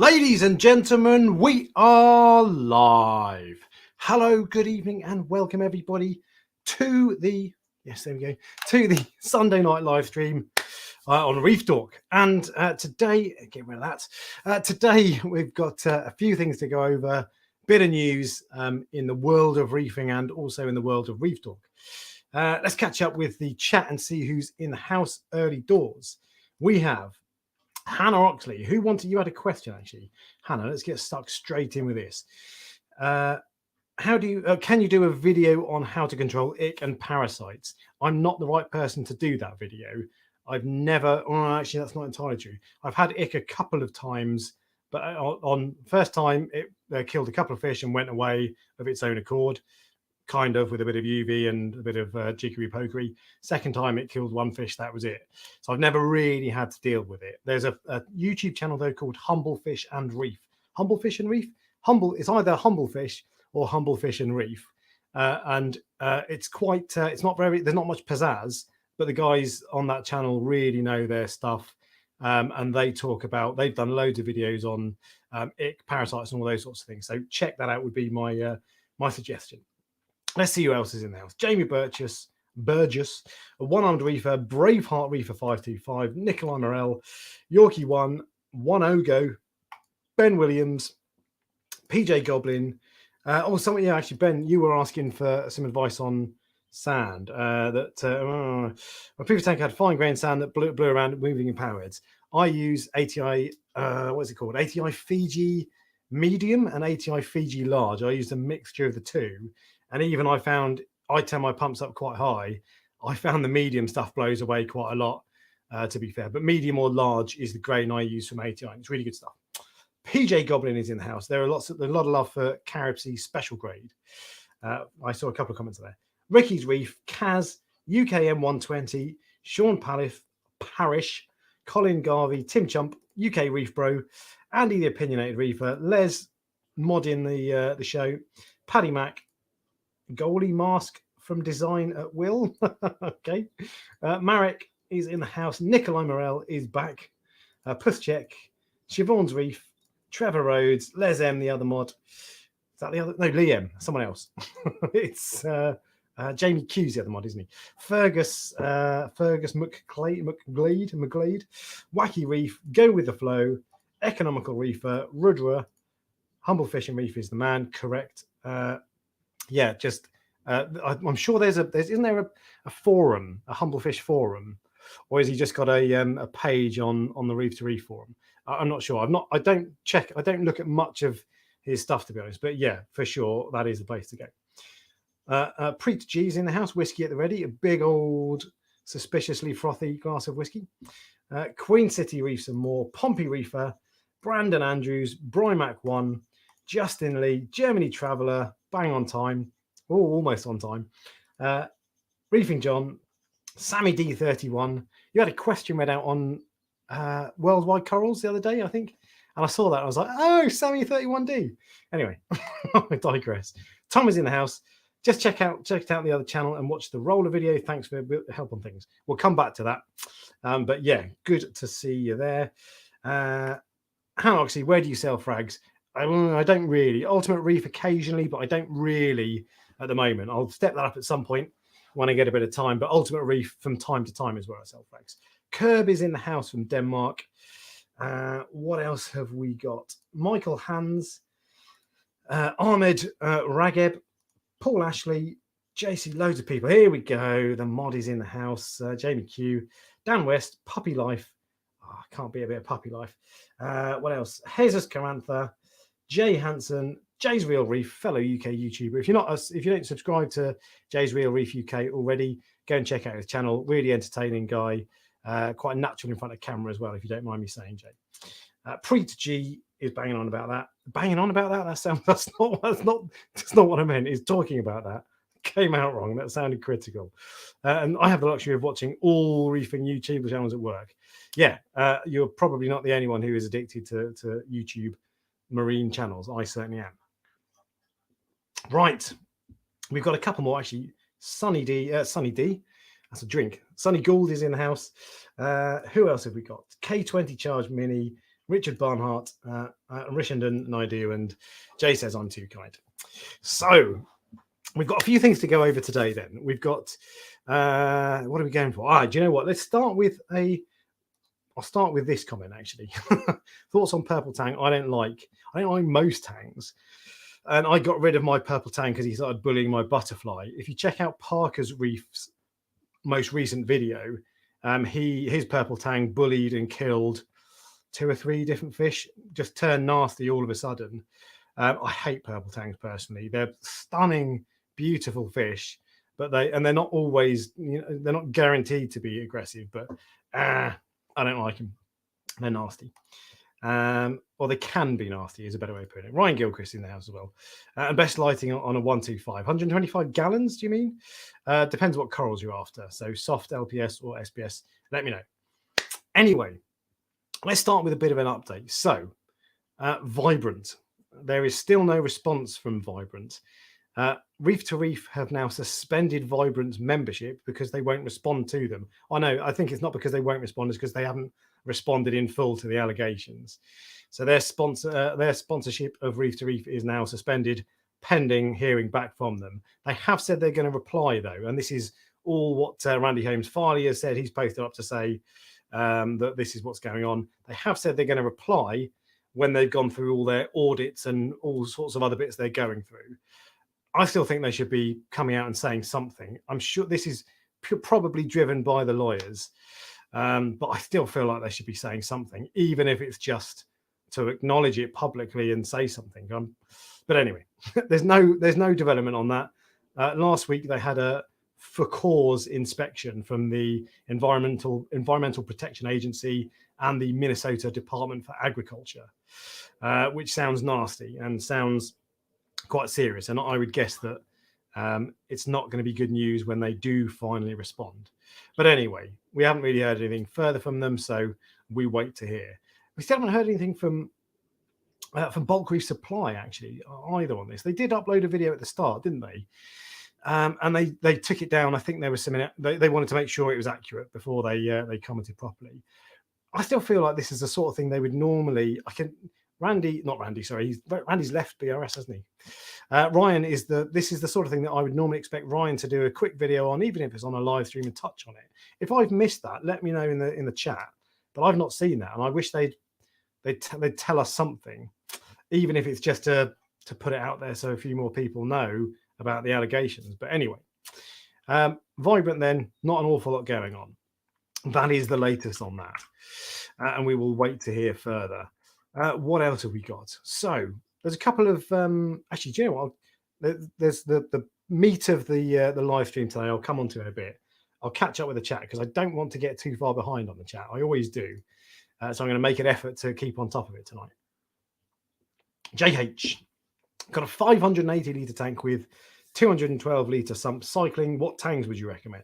Ladies and gentlemen, we are live. Hello, good evening, and welcome everybody to the to the Sunday night live stream on Reef Dork. And today, get rid of that. Today we've got a few things to go over, bit of news in the world of reefing and also in the world of Reef Dork. Let's catch up with the chat and see who's in the house early doors. We have Hana Oxley, who wanted, you had a question actually. Hannah, let's get stuck straight in with this. How do you, can you do a video on how to control ick and parasites? I'm not the right person to do that video. I've never, actually that's not entirely true. I've had ick a couple of times, but on first time it killed a couple of fish and went away of its own accord, kind of with a bit of UV and a bit of jiggery pokery. Second time it killed one fish, that was it. So I've never really had to deal with it. There's a YouTube channel though called Humble Fish and Reef. Humble Fish and Reef? It's either Humble Fish or Humble Fish and Reef. It's quite, it's not very, there's not much pizzazz, but the guys on that channel really know their stuff. And they talk about, they've done loads of videos on ick, parasites and all those sorts of things. So check that out would be my my suggestion. Let's see who else is in the house. Jamie Burgess, a one-armed reefer, Braveheart Reefer 525, Nikolai Morel, Yorkie 1, Ogo, Ben Williams, PJ Goblin. Actually, Ben, you were asking for some advice on sand. My previous tank had fine grain sand that blew around, moving in powerheads. I use ATI, what's it called? ATI Fiji Medium and ATI Fiji Large. I used a mixture of the two. And even I turn my pumps up quite high. I found the medium stuff blows away quite a lot, to be fair. But medium or large is the grain I use from ATI. It's really good stuff. PJ Goblin is in the house. There's a lot of love for Caribsea special grade. I saw a couple of comments there. Ricky's Reef, Kaz, UKM 120, Sean Parish, Colin Garvey, Tim Chump, UK Reef Bro, Andy the Opinionated Reefer, Les modding the show, Paddy Mac, goalie mask from Design at Will. Okay. Marek is in the house. Nikolai Morel is back. Puscheck, Siobhan's Reef, Trevor Rhodes, Les M, the other mod. Is that the other? No, Liam, someone else. It's Jamie Q's the other mod, isn't he? Fergus McGlade, Wacky Reef, Go With The Flow, Economical Reefer, Rudra, Humble Fish and Reef is the man, correct. Yeah, just I'm sure isn't there a forum, a Humble Fish forum, or has he just got a page on the Reef to Reef forum? I'm not sure. I don't look at much of his stuff, to be honest. But yeah, for sure, that is the place to go. Preet G's in the house, whiskey at the ready, a big old suspiciously frothy glass of whiskey. Queen City Reefs and more, Pompey Reefer, Brandon Andrews, Brymac 1, Justin Lee, Germany Traveller, bang on time. Oh, almost on time. Reefing John, Sammy D31. You had a question read out on Worldwide Corals the other day, I think. And I saw that. I was like, oh, Sammy 31D. Anyway, I digress. Tom is in the house. Just check out the other channel and watch the roller video. Thanks for help on things. We'll come back to that. But yeah, good to see you there. Hannah Oxley, where do you sell frags? I don't really. Ultimate Reef occasionally, but I don't really at the moment. I'll step that up at some point when I get a bit of time. But Ultimate Reef from time to time is where I sell frags. Curb is in the house from Denmark. What else have we got? Michael Hans, Ahmed Rageb, Paul Ashley, JC, loads of people. Here we go. The mod is in the house. Jamie Q, Dan West, Puppy Life. Oh, can't be a bit of Puppy Life. What else? Jesus Carantha, Jay Hansen, Jay's Real Reef, fellow UK YouTuber. If you don't subscribe to Jay's Real Reef UK already, go and check out his channel. Really entertaining guy, quite natural in front of camera as well, if you don't mind me saying, Jay. Preet G is banging on about that. Banging on about that? That's not what I meant. Is talking about that. Came out wrong. That sounded critical. And I have the luxury of watching all reefing YouTube channels at work. Yeah, you're probably not the only one who is addicted to YouTube marine channels. I certainly am. Right, we've got a couple more actually. Sunny D, that's a drink. Sunny Gould is in the house. Who else have we got? K20 Charge Mini, Richard Barnhart, Rishenden, Naidu, and Jay says I'm too kind. So we've got a few things to go over today. Then we've got what are we going for? Do you know what? Let's start with I'll start with this comment actually. Thoughts on purple tang? I don't like most tangs. And I got rid of my purple tang because he started bullying my butterfly. If you check out Parker's Reef's most recent video, his purple tang bullied and killed 2 or 3 different fish, just turned nasty all of a sudden. I hate purple tangs personally. They're stunning, beautiful fish, but they're not always, they're not guaranteed to be aggressive, but I don't like them. They're nasty. Or they can be nasty is a better way of putting it. Ryan Gilchrist in the house as well. And best lighting on a 125. 125 gallons, do you mean? Depends what corals you're after. So soft LPS or SPS, let me know. Anyway, let's start with a bit of an update. So, Vibrant. There is still no response from Vibrant. Reef to Reef have now suspended Vibrant's membership because they won't respond to them. I think it's not because they won't respond, it's because they haven't responded in full to the allegations. So their sponsorship of Reef to Reef is now suspended pending hearing back from them. They have said they're going to reply though, and this is all what Randy Holmes Farley has said. He's posted up to say that this is what's going on. They have said they're going to reply when they've gone through all their audits and all sorts of other bits they're going through. I still think they should be coming out and saying something. I'm sure this is probably driven by the lawyers, but I still feel like they should be saying something, even if it's just to acknowledge it publicly and say something. But anyway, there's no development on that. Last week they had a for cause inspection from the Environmental Protection Agency and the Minnesota Department for Agriculture, which sounds nasty and sounds quite serious. And I would guess that it's not going to be good news when they do finally respond. But anyway, we haven't really heard anything further from them, so we wait to hear. We still haven't heard anything from Bulk Reef Supply actually either on this. They did upload a video at the start, didn't they? And they took it down. I think there was some. They wanted to make sure it was accurate before they commented properly. I still feel like this is the sort of thing they would normally. Randy's left BRS, hasn't he? Ryan this is the sort of thing that I would normally expect Ryan to do a quick video on, even if it's on a live stream and touch on it. If I've missed that, let me know in the chat. But I've not seen that, and I wish they'd tell us something, even if it's just to put it out there so a few more people know about the allegations. But anyway, Vibrant then, not an awful lot going on. That is the latest on that, and we will wait to hear further. What else have we got? So there's a couple of actually, do you know what? There's the meat of the live stream today. I'll come on to in a bit. I'll catch up with the chat because I don't want to get too far behind on the chat. I always do. So I'm going to make an effort to keep on top of it tonight. JH got a 580 litre tank with 212 litre sump cycling. What tangs would you recommend?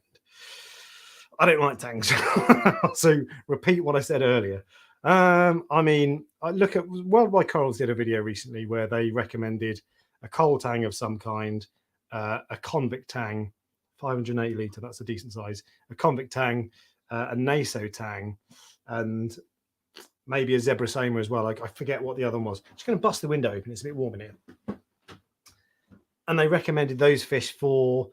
I don't like tangs. So repeat what I said earlier. I mean, I look at Worldwide Corals did a video recently where they recommended a coal tang of some kind, a convict tang, 580 litre, that's a decent size, a convict tang, a naso tang, and maybe a zebra soma as well. I forget what the other one was. I'm just going to bust the window open. It's a bit warm in here. And they recommended those fish for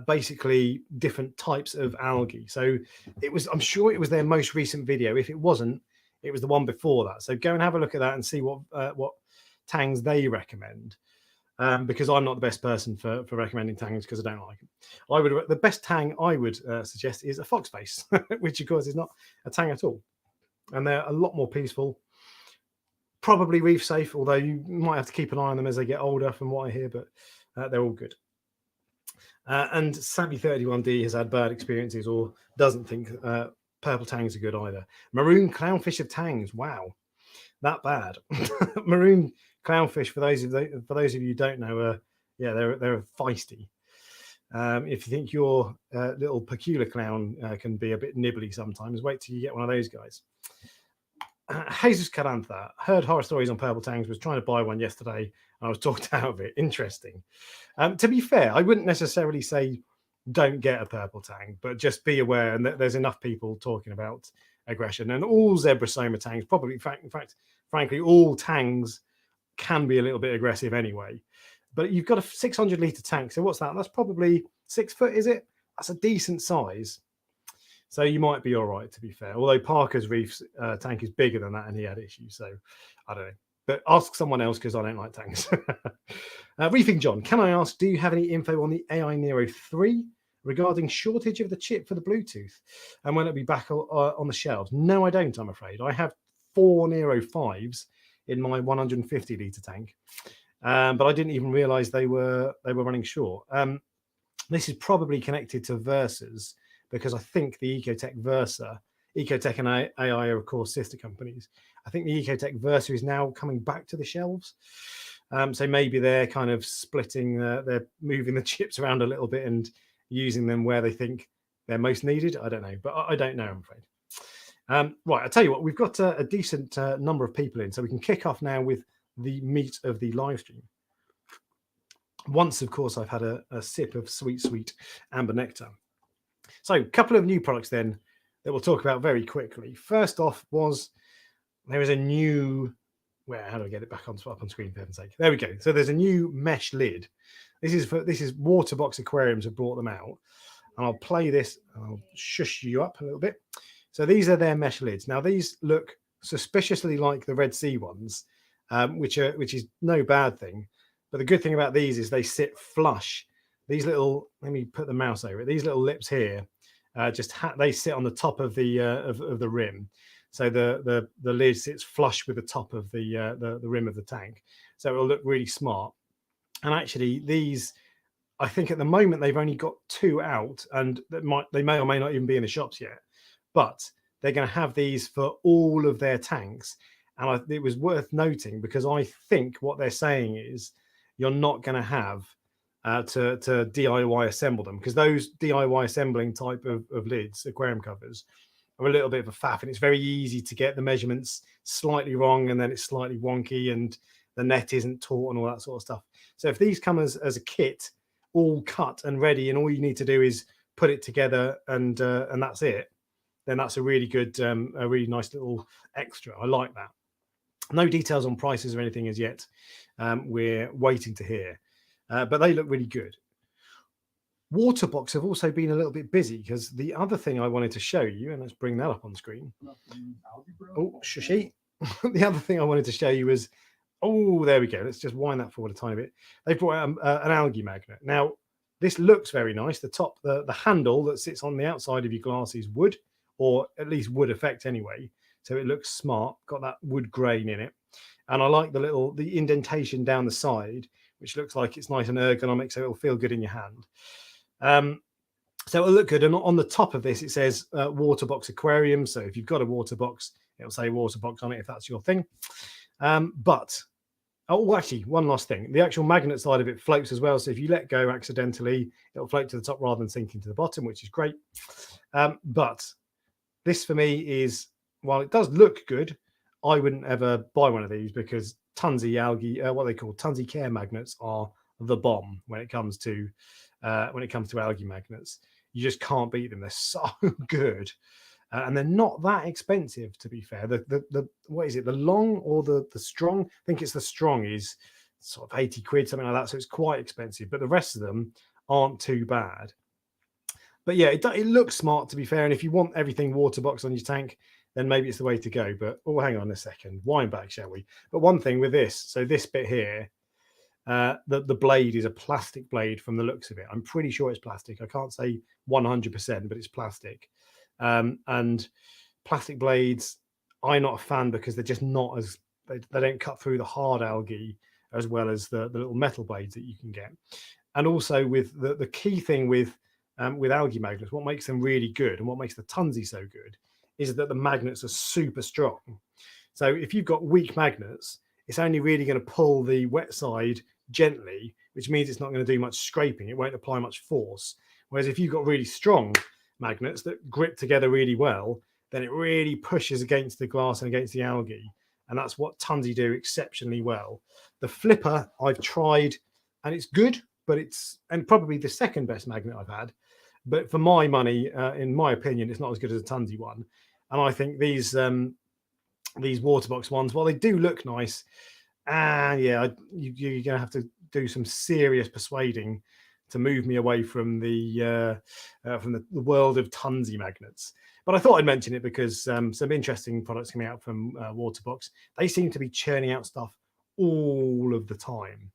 basically different types of algae. So I'm sure it was their most recent video. If it wasn't, it was the one before that. So go and have a look at that and see what tangs they recommend. Because I'm not the best person for recommending tangs because I don't like them. The best tang I would suggest is a foxface, which of course is not a tang at all. And they're a lot more peaceful, probably reef safe, although you might have to keep an eye on them as they get older from what I hear, but they're all good. And Savvy31D has had bad experiences or doesn't think purple tangs are good either. Maroon Clownfish of tangs, wow, that bad. Maroon Clownfish, for those of you who don't know, they're feisty. If you think your little peculiar clown can be a bit nibbly sometimes, wait till you get one of those guys. Jesus Carantha, heard horror stories on purple tangs, was trying to buy one yesterday and I was talked out of it. Interesting. To be fair, I wouldn't necessarily say don't get a purple tang, but just be aware, and there's enough people talking about aggression. And all Zebrasoma tangs, probably, in fact, frankly, all tangs can be a little bit aggressive anyway. But you've got a 600 litre tank. So what's that? That's probably 6 foot, is it? That's a decent size. So you might be all right, to be fair. Although Parker's Reef's tank is bigger than that and he had issues. So I don't know. But ask someone else because I don't like tanks. Reefing John, can I ask, do you have any info on the AI Nero 3 regarding shortage of the chip for the Bluetooth? And when it'll be back on the shelves? No, I don't, I'm afraid. I have 4 Nero 5s in my 150 litre tank. But I didn't even realize they were running short. This is probably connected to Versa's, because I think the Ecotec Versa, Ecotec and AI are of course sister companies. I think the Ecotec Versa is now coming back to the shelves. So maybe they're kind of splitting, they're moving the chips around a little bit and using them where they think they're most needed. I don't know, but I don't know, I'm afraid. Right, I'll tell you what, we've got a decent number of people in, so we can kick off now with the meat of the live stream. Once, of course, I've had a sip of sweet amber nectar. So a couple of new products then that we'll talk about very quickly. First off was, there is a new, how do I get it back up on screen, for heaven's sake? There we go. So there's a new mesh lid. This is Waterbox Aquariums have brought them out. And I'll play this, and I'll shush you up a little bit. So these are their mesh lids. Now these look suspiciously like the Red Sea ones, which is no bad thing. But the good thing about these is they sit flush. These little, let me put the mouse over it. These little lips here, they sit on the top of the rim. So the lid sits flush with the top of the rim of the tank. So it'll look really smart. And actually these, I think at the moment they've only got 2 out, and they may or may not even be in the shops yet. But they're going to have these for all of their tanks. And it was worth noting, because I think what they're saying is you're not going to have to DIY assemble them, because those DIY assembling type of lids, aquarium covers, are a little bit of a faff, and it's very easy to get the measurements slightly wrong, and then it's slightly wonky, and the net isn't taut and all that sort of stuff. So if these come as a kit, all cut and ready, and all you need to do is put it together and that's it, then that's a really good, a really nice little extra. I like that. No details on prices or anything as yet. We're waiting to hear, but they look really good. Waterbox have also been a little bit busy, because the other thing I wanted to show you, and let's bring that up on screen. Oh, shushy. The other thing I wanted to show you was, oh, there we go. Let's just wind that forward a tiny bit. They brought out an algae magnet. Now, this looks very nice. The handle that sits on the outside of your glass is wood, or at least wood effect anyway. So it looks smart, got that wood grain in it. And I like the indentation down the side, which looks like it's nice and ergonomic, so it'll feel good in your hand. So it'll look good. And on the top of this, it says Waterbox Aquarium. So if you've got a water box, it'll say Waterbox on it if that's your thing. Actually, one last thing. The actual magnet side of it floats as well. So if you let go accidentally, it'll float to the top rather than sinking to the bottom, which is great. But this for me is, while it does look good, I wouldn't ever buy one of these, because Tunzi algae, what they call Tunzi care magnets, are the bomb when it comes to algae magnets. You just can't beat them. They're so good, and they're not that expensive, to be fair. The what is it? The long or the strong? I think it's the strong is sort of 80 quid, something like that. So it's quite expensive, but the rest of them aren't too bad. But yeah, it looks smart, to be fair. And if you want everything Waterbox on your tank, then maybe it's the way to go. But hang on a second, wind back, shall we? But one thing with this, so this bit here, the blade is a plastic blade from the looks of it. I'm pretty sure it's plastic. I can't say 100%, but it's plastic. And plastic blades, I'm not a fan, because they're just not as, they don't cut through the hard algae as well as the little metal blades that you can get. And also with the key thing with algae magnets, what makes them really good and what makes the Tunzi so good is that the magnets are super strong. So if you've got weak magnets, it's only really going to pull the wet side gently, which means it's not going to do much scraping. It won't apply much force. Whereas if you've got really strong magnets that grip together really well, then it really pushes against the glass and against the algae. And that's what Tunzi do exceptionally well. The flipper I've tried, and it's good, but it's probably the second best magnet I've had. But for my money, in my opinion, it's not as good as a Tunzi one. And I think these water box ones, while they do look nice, and yeah, you're going to have to do some serious persuading to move me away from the world of Tunsy magnets. But I thought I'd mention it because some interesting products coming out from Waterbox. They seem to be churning out stuff all of the time,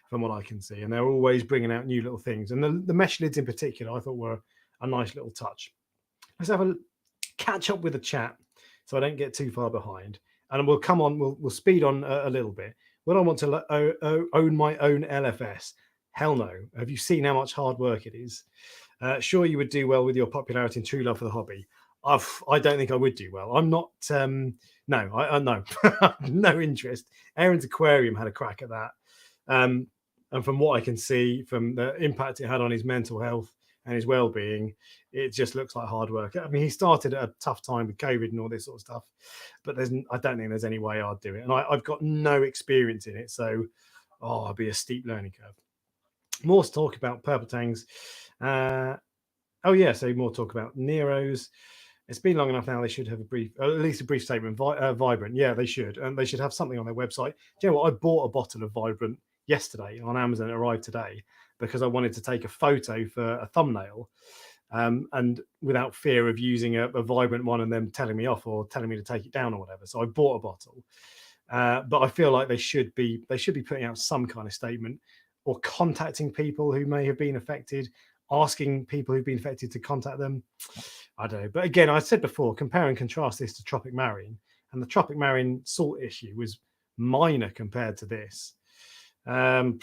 from what I can see, and they're always bringing out new little things. And the mesh lids in particular, I thought were a nice little touch. Let's have a catch up with the chat so I don't get too far behind. And we'll come on, we'll speed on a little bit. Would I want to own my own LFS? Hell no. Have you seen how much hard work it is? Sure, you would do well with your popularity and true love for the hobby. I don't think I would do well. I'm not. No, no, no interest. Aaron's Aquarium had a crack at that, and from what I can see, from the impact it had on his mental health and his well-being, it just looks like hard work. I mean, he started at a tough time with COVID and all this sort of stuff, but I don't think there's any way I'd do it, and I've got no experience in it, so I'd be a steep learning curve. More to talk about purple tangs. Oh yeah, so more talk about Neros. It's been long enough now. They should have at least a brief statement. Vibrant, yeah, they should, and they should have something on their website. Do you know what? I bought a bottle of Vibrant yesterday on Amazon. It arrived today because I wanted to take a photo for a thumbnail, and without fear of using a Vibrant one and them telling me off or telling me to take it down or whatever. So I bought a bottle, but I feel like they should be putting out some kind of statement or contacting people who may have been affected, asking people who've been affected to contact them. I don't know. But again, I said before, compare and contrast this to Tropic Marine, and the Tropic Marine salt issue was minor compared to this. And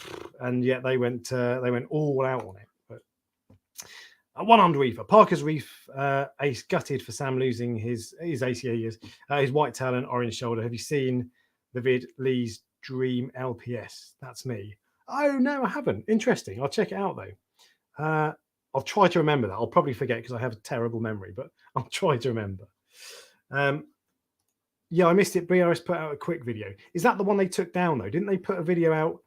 yet they went all out on it. But one armed reefer, Parker's Reef, ace gutted for Sam losing his ACA, his white tail and orange shoulder. Have you seen the vid Lee's Dream LPS? That's me. Oh no, I haven't. Interesting. I'll check it out though. I'll try to remember that. I'll probably forget because I have a terrible memory, but I'll try to remember. Yeah, I missed it. BRS put out a quick video. Is that the one they took down though? Didn't they put a video out,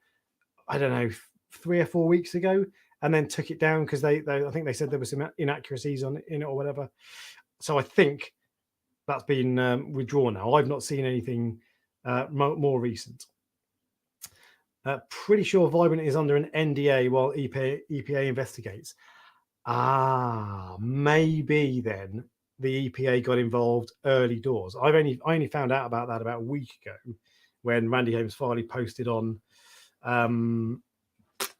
I don't know, 3 or 4 weeks ago, and then took it down because I think they said there was some inaccuracies in it or whatever. So I think that's been withdrawn now. I've not seen anything more recent. Pretty sure Vibrant is under an NDA while EPA investigates. Maybe then the EPA got involved early doors. I only found out about that about a week ago when Randy Holmes Farley posted on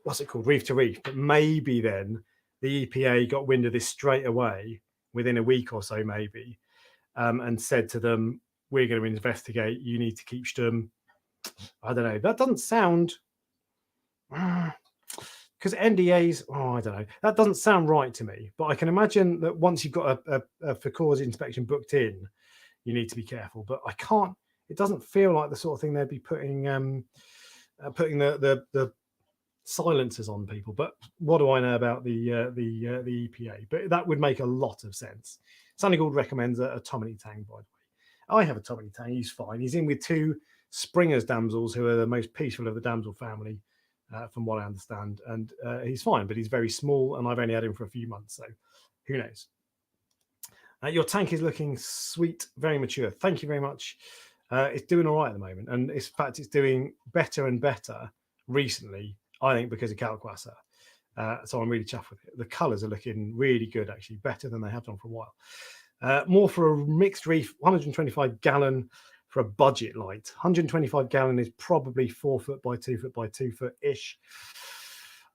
what's it called, Reef to Reef. But maybe then the EPA got wind of this straight away within a week or so, maybe, and said to them, "We're going to investigate. You need to keep stum." I don't know. That doesn't sound, because NDAs. I don't know. That doesn't sound right to me. But I can imagine that once you've got a for cause inspection booked in, you need to be careful. But I can't. It doesn't feel like the sort of thing they'd be putting the silencers on people. But what do I know about the EPA? But that would make a lot of sense. Sunny Gould recommends a Tommy Tang, by the way. I have a Tommy Tang. He's fine. He's in with 2 Springer's damsels, who are the most peaceful of the damsel family, from what I understand. And he's fine, but he's very small, and I've only had him for a few months, so who knows? Your tank is looking sweet, very mature. Thank you very much. It's doing all right at the moment, and in fact, it's doing better and better recently, I think, because of Calquasa. So I'm really chuffed with it. The colours are looking really good, actually, better than they have done for a while. More for a mixed reef, 125 gallon for a budget light. 125 gallon is probably 4 foot by 2 foot by 2 foot ish.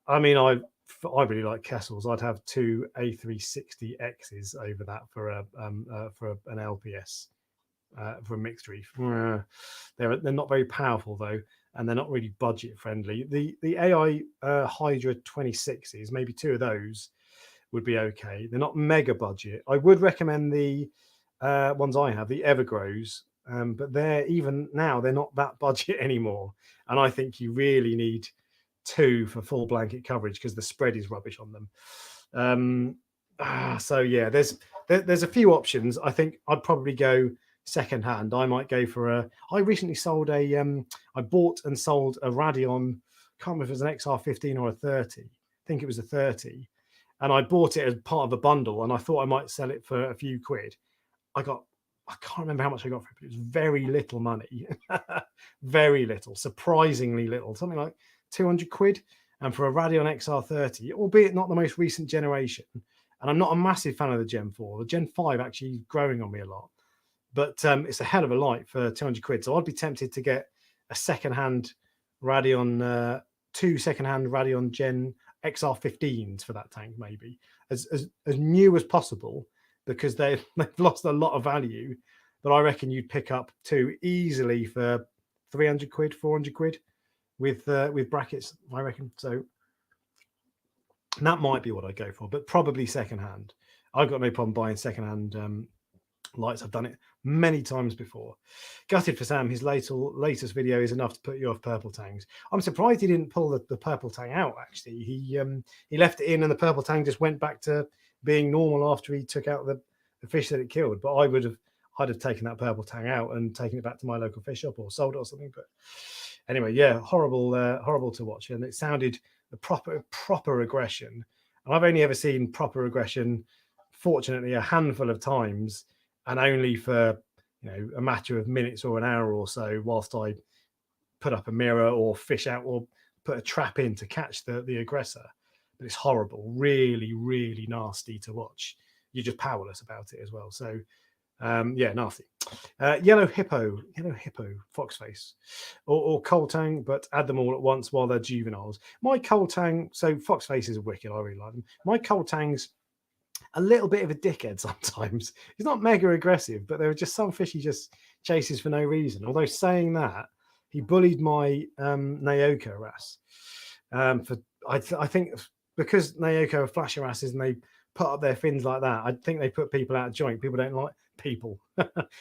I mean, I really like Kessels. I'd have 2 A360Xs over that for an LPS for a mixed reef. They're not very powerful though, and they're not really budget friendly. The AI Hydra 26s, maybe 2 of those would be okay. They're not mega budget. I would recommend the ones I have, the Evergrows, but they're not that budget anymore. And I think you really need 2 for full blanket coverage because the spread is rubbish on them. So yeah, there's a few options. I think I'd probably go second hand. I might go for I recently sold I bought and sold a Radeon. Can't remember if it was an XR15 or a 30. I think it was a 30. And I bought it as part of a bundle, and I thought I might sell it for a few quid. I got I can't remember how much I got for it, but it was very little money. Very little, surprisingly little, something like 200 quid. And for a Radion XR30, albeit not the most recent generation, and I'm not a massive fan of the Gen 4, the Gen 5 actually is growing on me a lot, but it's a hell of a light for 200 quid. So I'd be tempted to get a second-hand Radion, two second-hand Radion Gen XR15s for that tank, maybe as new as possible, because they've lost a lot of value. But I reckon you'd pick up two easily for 300 quid, 400 quid with brackets, I reckon. So that might be what I'd go for, but probably secondhand. I've got no problem buying secondhand lights. I've done it many times before. Gutted for Sam. His latest video is enough to put you off purple tangs. I'm surprised he didn't pull the purple tang out. Actually, he left it in, and the purple tang just went back to being normal after he took out the fish that it killed. But I'd have taken that purple tang out and taken it back to my local fish shop or sold it or something. But anyway, yeah, horrible to watch, and it sounded the proper aggression. And I've only ever seen proper aggression, fortunately, a handful of times, and only for a matter of minutes or an hour or so, whilst I put up a mirror or fish out or put a trap in to catch the aggressor. But it's horrible, really, really nasty to watch. You're just powerless about it as well. So yeah, nasty. Yellow hippo, foxface, or coal tang, but add them all at once while they're juveniles. My coal tang, so foxfaces are wicked. I really like them. My coal tang's a little bit of a dickhead sometimes. He's not mega aggressive, but there are just some fish he just chases for no reason. Although saying that, he bullied my Naoko wrasse. I think because Naoko are flash wrasses and they put up their fins like that, I think they put people out of joint. People don't like people.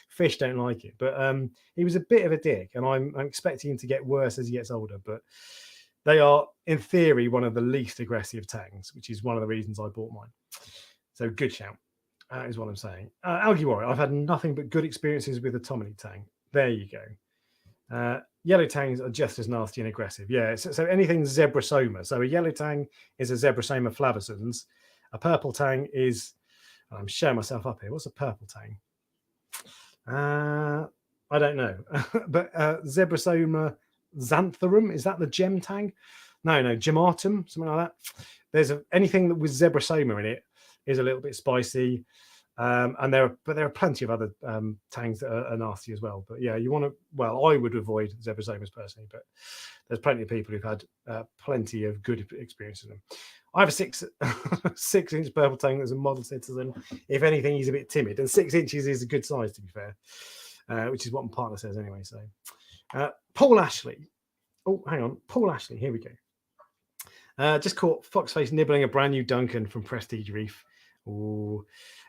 Fish don't like it. But he was a bit of a dick, and I'm expecting him to get worse as he gets older. But they are, in theory, one of the least aggressive tangs, which is one of the reasons I bought mine. So good shout, is what I'm saying. Algae Warrior, I've had nothing but good experiences with the Tomini tang. There you go. Yellow tangs are just as nasty and aggressive. Yeah, so anything Zebrasoma. So a yellow tang is a Zebrasoma flavescens. A purple tang is, I'm showing myself up here. What's a purple tang? I don't know. But Zebrasoma xanthorum, is that the gem tang? No, gematum, something like that. There's anything that with Zebrasoma in it is a little bit spicy. And there are plenty of other tangs that are nasty as well. But yeah, I would avoid Zebrasomas personally, but there's plenty of people who've had plenty of good experiences with them. I have a 6-inch purple tang that's a model citizen. If anything, he's a bit timid, and 6 inches is a good size, to be fair, which is what my partner says anyway. So Paul Ashley. Oh, hang on. Paul Ashley. Here we go. Just caught Foxface nibbling a brand new Duncan from Prestige Reef. Ooh.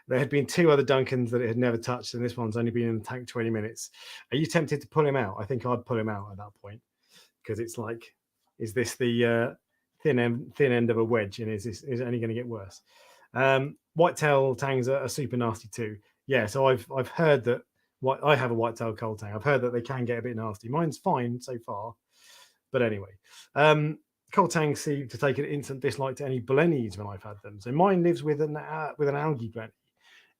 There had been 2 other Duncans that it had never touched, and this one's only been in the tank 20 minutes. Are you tempted to pull him out? I think I'd pull him out at that point, because it's like, is this the thin end of a wedge, and is it only going to get worse? Whitetail tangs are super nasty too. Yeah, so I've heard that. I have a whitetail coal tang. I've heard that they can get a bit nasty. Mine's fine so far, but anyway. Coal tangs seem to take an instant dislike to any blennies when I've had them. So mine lives with an algae blenny.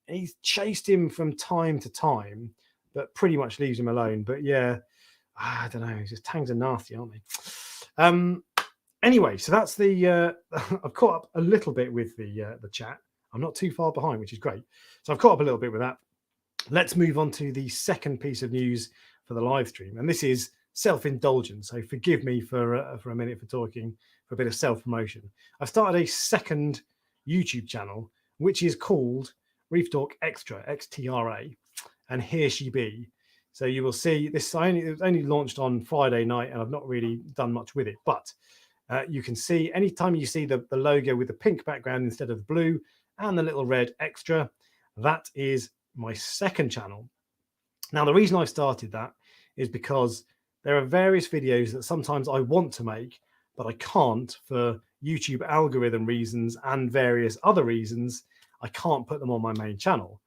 He's chased him from time to time, but pretty much leaves him alone. But yeah, I don't know. Just tangs are nasty, aren't they? Anyway, so that's the. I've caught up a little bit with the chat. I'm not too far behind, which is great. So I've caught up a little bit with that. Let's move on to the second piece of news for the live stream, and this is self-indulgence. So forgive me for a minute for talking for a bit of self-promotion. I've started a second YouTube channel, which is called Reef Dork Xtra, XTRA, and Here She Be. So you will see this. It was only launched on Friday night, and I've not really done much with it. But you can see anytime you see the logo with the pink background instead of the blue and the little red extra, that is my second channel. Now, the reason I started that is because there are various videos that sometimes I want to make, but I can't for YouTube algorithm reasons and various other reasons. I can't put them on my main channel,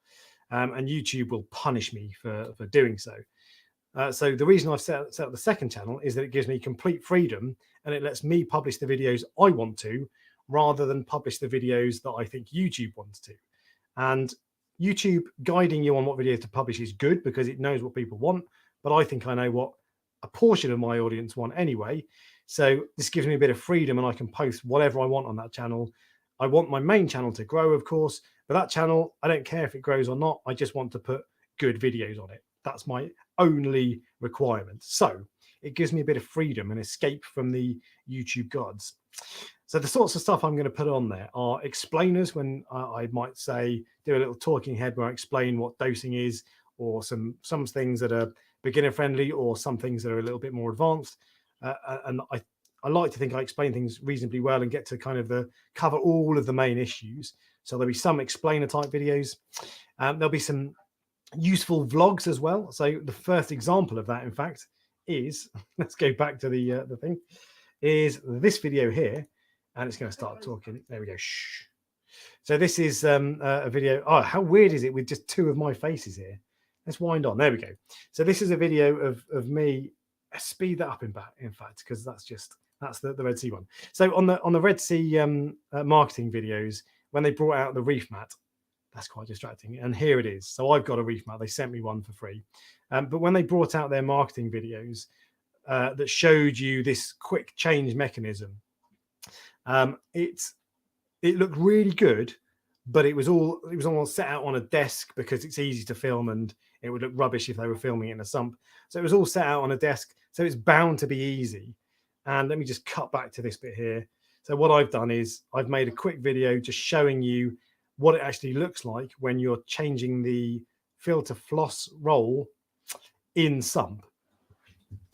and YouTube will punish me for doing so. So the reason I've set up the second channel is that it gives me complete freedom, and it lets me publish the videos I want to, rather than publish the videos that I think YouTube wants to. And YouTube guiding you on what videos to publish is good because it knows what people want, but I think I know what a portion of my audience want anyway. So this gives me a bit of freedom and I can post whatever I want on that channel. I want my main channel to grow, of course, but that channel, I don't care if it grows or not. I just want to put good videos on it. That's my only requirement. So it gives me a bit of freedom and escape from the YouTube gods. So the sorts of stuff I'm going to put on there are explainers, when I might say, do a little talking head where I explain what dosing is, or some things that are beginner friendly, or some things that are a little bit more advanced. And I like to think I explain things reasonably well and get to kind of cover all of the main issues. So there'll be some explainer type videos. There'll be some useful vlogs as well. So the first example of that, in fact, is, let's go back to the thing, is this video here. And it's going to start talking. There we go. Shh. So this is a video. Oh, how weird is it with just two of my faces here? Let's wind on. There we go. So this is a video of me. Speed that up in fact, because that's the Red Sea one. So on the Red Sea marketing videos, when they brought out the reef mat, that's quite distracting. And here it is. So I've got a reef mat. They sent me one for free. But when they brought out their marketing videos that showed you this quick change mechanism, it looked really good, but it was all set out on a desk because it's easy to film, and it would look rubbish if they were filming it in a sump. So it was all set out on a desk, so it's bound to be easy. And let me just cut back to this bit here. So what I've done is I've made a quick video just showing you what it actually looks like when you're changing the filter floss roll in sump.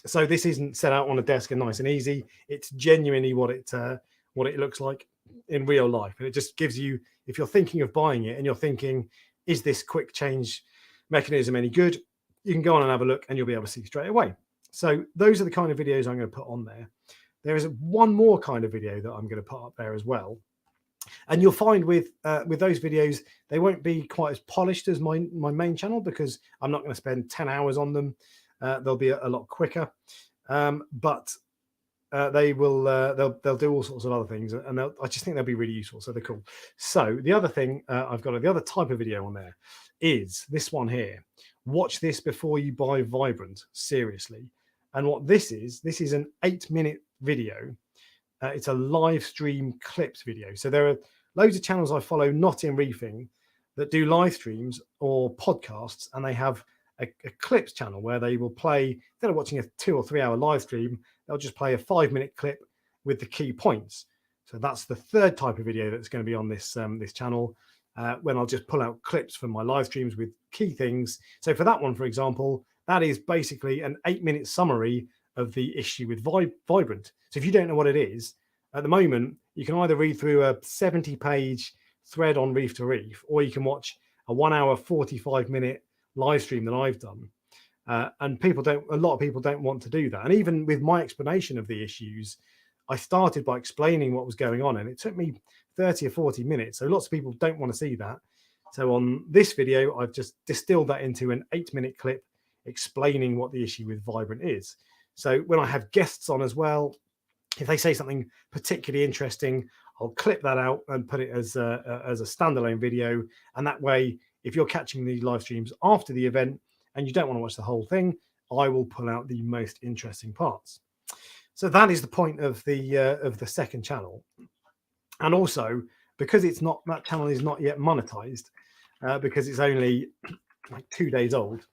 So this isn't set out on a desk and nice and easy. It's genuinely what it looks like in real life. And it just gives you, if you're thinking of buying it and you're thinking, is this quick change mechanism any good? You can go on and have a look and you'll be able to see straight away. So those are the kind of videos I'm going to put on there. There is one more kind of video that I'm going to put up there as well. And you'll find with those videos, they won't be quite as polished as my main channel, because I'm not going to spend 10 hours on them. They'll be a lot quicker. But they will they'll do all sorts of other things, and I just think they'll be really useful, so they're cool. So the other thing I've got, the other type of video on there is this one here. Watch this before you buy Vibrant, seriously. And what this is an 8-minute video. It's a live stream clipped video. So there are loads of channels I follow not in reefing that do live streams or podcasts, and they have a clips channel where they will play, instead of watching a 2 or 3 hour live stream, they'll just play a 5-minute clip with the key points. So that's the third type of video that's going to be on this this channel, when I'll just pull out clips from my live streams with key things. So for that one, for example, that is basically an 8-minute summary of the issue with Vibrant. So if you don't know what it is, at the moment, you can either read through a 70-page thread on Reef to Reef, or you can watch a 1 hour, 45-minute live stream that I've done. And a lot of people don't want to do that. And even with my explanation of the issues, I started by explaining what was going on, and it took me 30 or 40 minutes. So lots of people don't want to see that. So on this video, I've just distilled that into an 8-minute clip explaining what the issue with Vibrant is. So when I have guests on as well, if they say something particularly interesting, I'll clip that out and put it as a standalone video. And that way, if you're catching the live streams after the event and you don't want to watch the whole thing, I will pull out the most interesting parts. So that is the point of the second channel. And also, because that channel is not yet monetized, because it's only like 2 days old,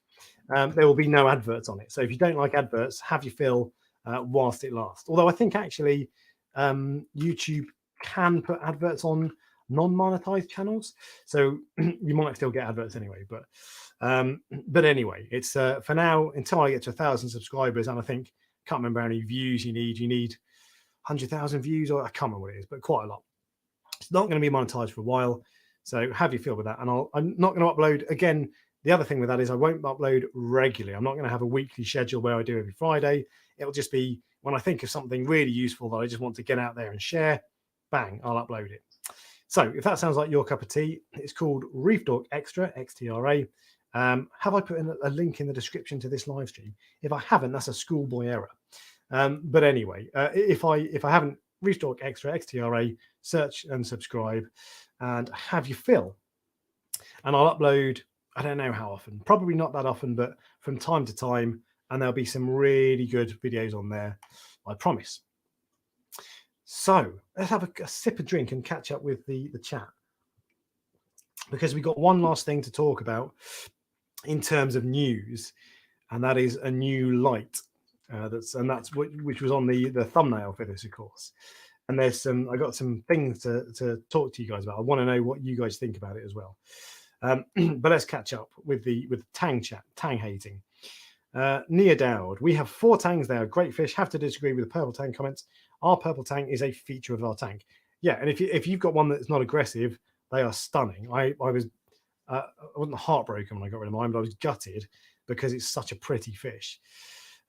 there will be no adverts on it. So if you don't like adverts, have your fill whilst it lasts. Although I think actually YouTube can put adverts on non-monetized channels, so you might still get adverts anyway. But anyway, it's for now, until I get to 1,000 subscribers, and I think, can't remember how many views you need 100,000 views, or I can't remember what it is, but quite a lot. It's not going to be monetized for a while, so have your feel with that. And I'm not going to upload again. The other thing with that is I won't upload regularly. I'm not going to have a weekly schedule where I do every Friday. It'll just be when I think of something really useful that I just want to get out there and share, bang, I'll upload it. So if that sounds like your cup of tea, it's called Reef Dork Xtra, XTRA. Have I put in a link in the description to this live stream? If I haven't, that's a schoolboy error. But anyway, if I haven't, Reef Dork Xtra, XTRA, search and subscribe and have your fill. and I'll upload, I don't know how often, probably not that often, but from time to time, and there'll be some really good videos on there, I promise. So let's have a sip of drink and catch up with the chat, because we've got one last thing to talk about in terms of news, and that is a new light. That's which was on the thumbnail for this, of course. And I got some things to talk to you guys about. I want to know what you guys think about it as well. But let's catch up with the Tang chat, Tang hating. Nia Dowd, we have 4 tangs there. Great fish. Have to disagree with the purple tang comments. Our purple tang is a feature of our tank. Yeah, and if you've got one that's not aggressive, they are stunning. I wasn't heartbroken when I got rid of mine, but I was gutted because it's such a pretty fish.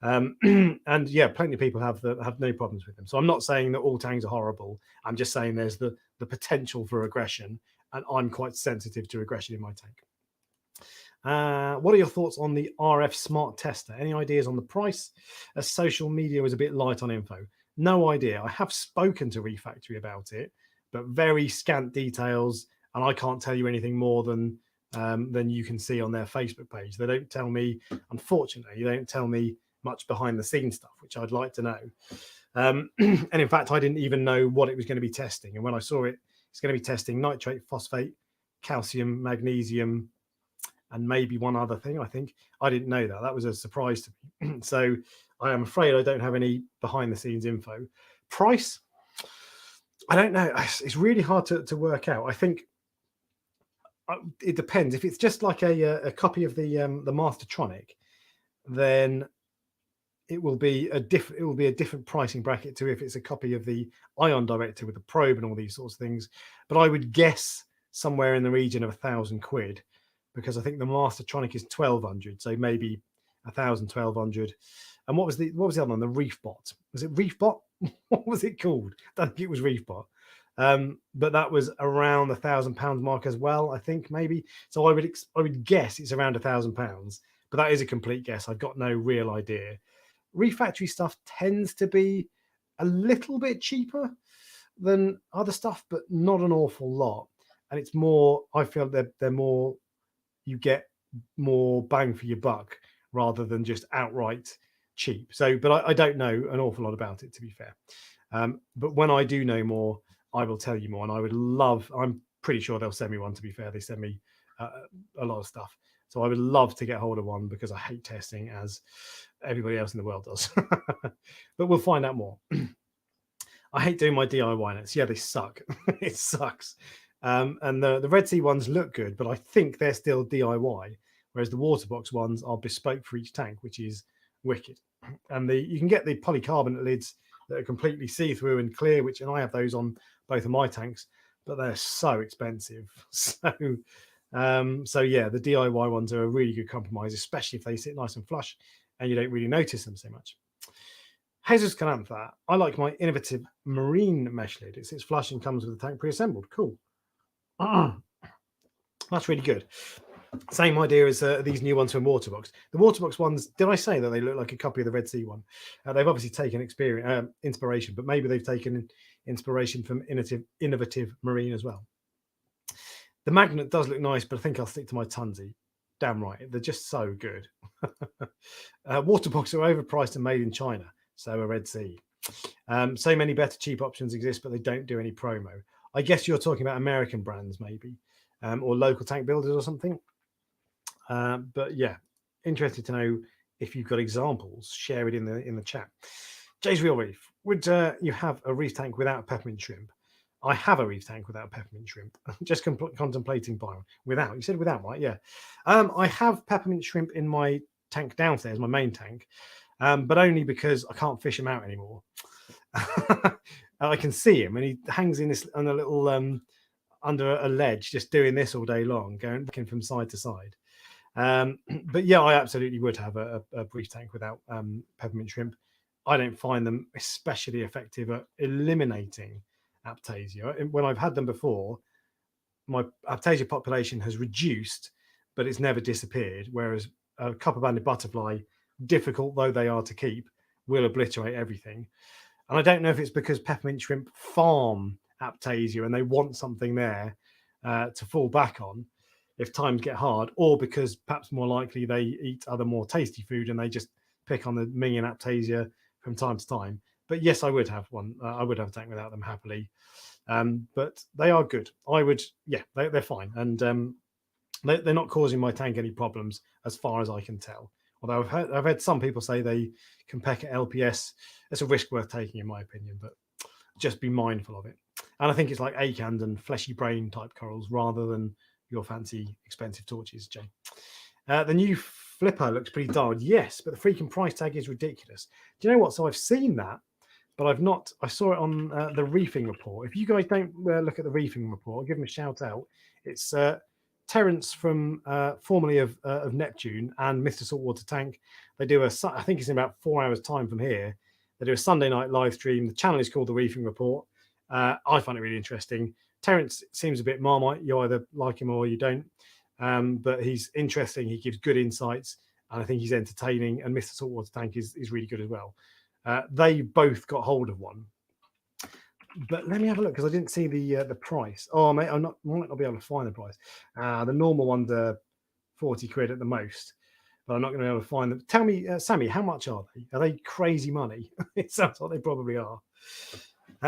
And yeah, plenty of people have no problems with them. So I'm not saying that all tangs are horrible. I'm just saying there's the potential for aggression, and I'm quite sensitive to aggression in my tank. What are your thoughts on the RF Smart Tester? Any ideas on the price? As social media was a bit light on info. No idea. I have spoken to Refactory about it, but very scant details, and I can't tell you anything more than you can see on their Facebook page. They don't tell me, unfortunately, they don't tell me much behind the scenes stuff, which I'd like to know. And in fact, I didn't even know what it was going to be testing. And when I saw it, it's going to be testing nitrate, phosphate, calcium, magnesium, and maybe one other thing. I think I didn't know that. That was a surprise to me. So I am afraid I don't have any behind the scenes info. Price, I don't know. It's really hard to work out. I think it depends. If it's just like a copy of the Mastertronic, then it will be a different pricing bracket to if it's a copy of the Ion Director with the probe and all these sorts of things. But I would guess somewhere in the region of £1,000, because I think the Mastertronic is 1,200, so maybe 1,000, 1,200. And what was the other one? The Reefbot. Was it Reefbot? What was it called? I don't think it was Reefbot. But that was around the £1,000 mark as well, I think, maybe. So I would guess it's around £1,000, but that is a complete guess. I've got no real idea. Refactory stuff tends to be a little bit cheaper than other stuff, but not an awful lot. And it's more, I feel they're more, you get more bang for your buck rather than just outright cheap. So, but I don't know an awful lot about it, to be fair. But when I do know more, I will tell you more. And I would love, I'm pretty sure they'll send me one, to be fair. They send me a lot of stuff. So I would love to get hold of one, because I hate testing, as everybody else in the world does. But we'll find out more. I hate doing my DIY nets. Yeah, they suck. It sucks. And the Red Sea ones look good, but I think they're still DIY, whereas the Waterbox ones are bespoke for each tank, which is wicked. And you can get the polycarbonate lids that are completely see-through and clear, and I have those on both of my tanks, but they're so expensive. So yeah, the DIY ones are a really good compromise, especially if they sit nice and flush and you don't really notice them so much. Jesus Canantha, I like my innovative marine mesh lid. It sits flush and comes with the tank pre-assembled. Cool. That's really good. Same idea as these new ones from Waterbox. The Waterbox ones, did I say that they look like a copy of the Red Sea one? They've obviously taken inspiration, but maybe they've taken inspiration from innovative marine as well. The Magnet does look nice, but I think I'll stick to my Tunzi. Damn right, they're just so good. Waterbox are overpriced and made in China, so a Red Sea. So many better cheap options exist, but they don't do any promo. I guess you're talking about American brands, maybe, or local tank builders or something. But yeah, interested to know if you've got examples. Share it in the chat. Jay's Real Reef. Would you have a reef tank without peppermint shrimp? I have a reef tank without peppermint shrimp. Just contemplating buying. Without, you said without, right? Yeah. I have peppermint shrimp in my tank downstairs, my main tank, but only because I can't fish him out anymore. I can see him, and he hangs in this on a little under a ledge, just doing this all day long, going looking from side to side. But yeah, I absolutely would have a reef tank without peppermint shrimp. I don't find them especially effective at eliminating Aiptasia. When I've had them before, my Aiptasia population has reduced, but it's never disappeared. Whereas a copper-banded butterfly, difficult though they are to keep, will obliterate everything. And I don't know if it's because peppermint shrimp farm Aiptasia and they want something there to fall back on. if times get hard, or because perhaps more likely they eat other more tasty food and they just pick on the minging aptasia from time to time. But yes, I would have one. I would have a tank without them happily. But they are good. I would, yeah, they're fine. And they're not causing my tank any problems as far as I can tell. Although I've had some people say they can peck at LPS. It's a risk worth taking, in my opinion, but just be mindful of it. And I think it's like acans and fleshy brain type corals rather than your fancy expensive torches, Jay. The new flipper looks pretty dull. Yes, but the freaking price tag is ridiculous. Do you know what? So I've seen that, but I've not. I saw it on the Reefing report. If you guys don't look at the Reefing report, I'll give them a shout out. It's Terence from formerly of Neptune and Mr. Saltwater Tank. They do I think it's in about 4 hours time from here. They do a Sunday night live stream. The channel is called the Reefing Report. I find it really interesting. Terence seems a bit Marmite. You either like him or you don't. But he's interesting. He gives good insights, and I think he's entertaining. And Mr. Saltwater Tank is really good as well. They both got hold of one. But let me have a look because I didn't see the price. Oh, mate, might not be able to find the price. The normal one's 40 quid at the most, but I'm not going to be able to find them. Tell me, Sammy, how much are they? Are they crazy money? It sounds like they probably are.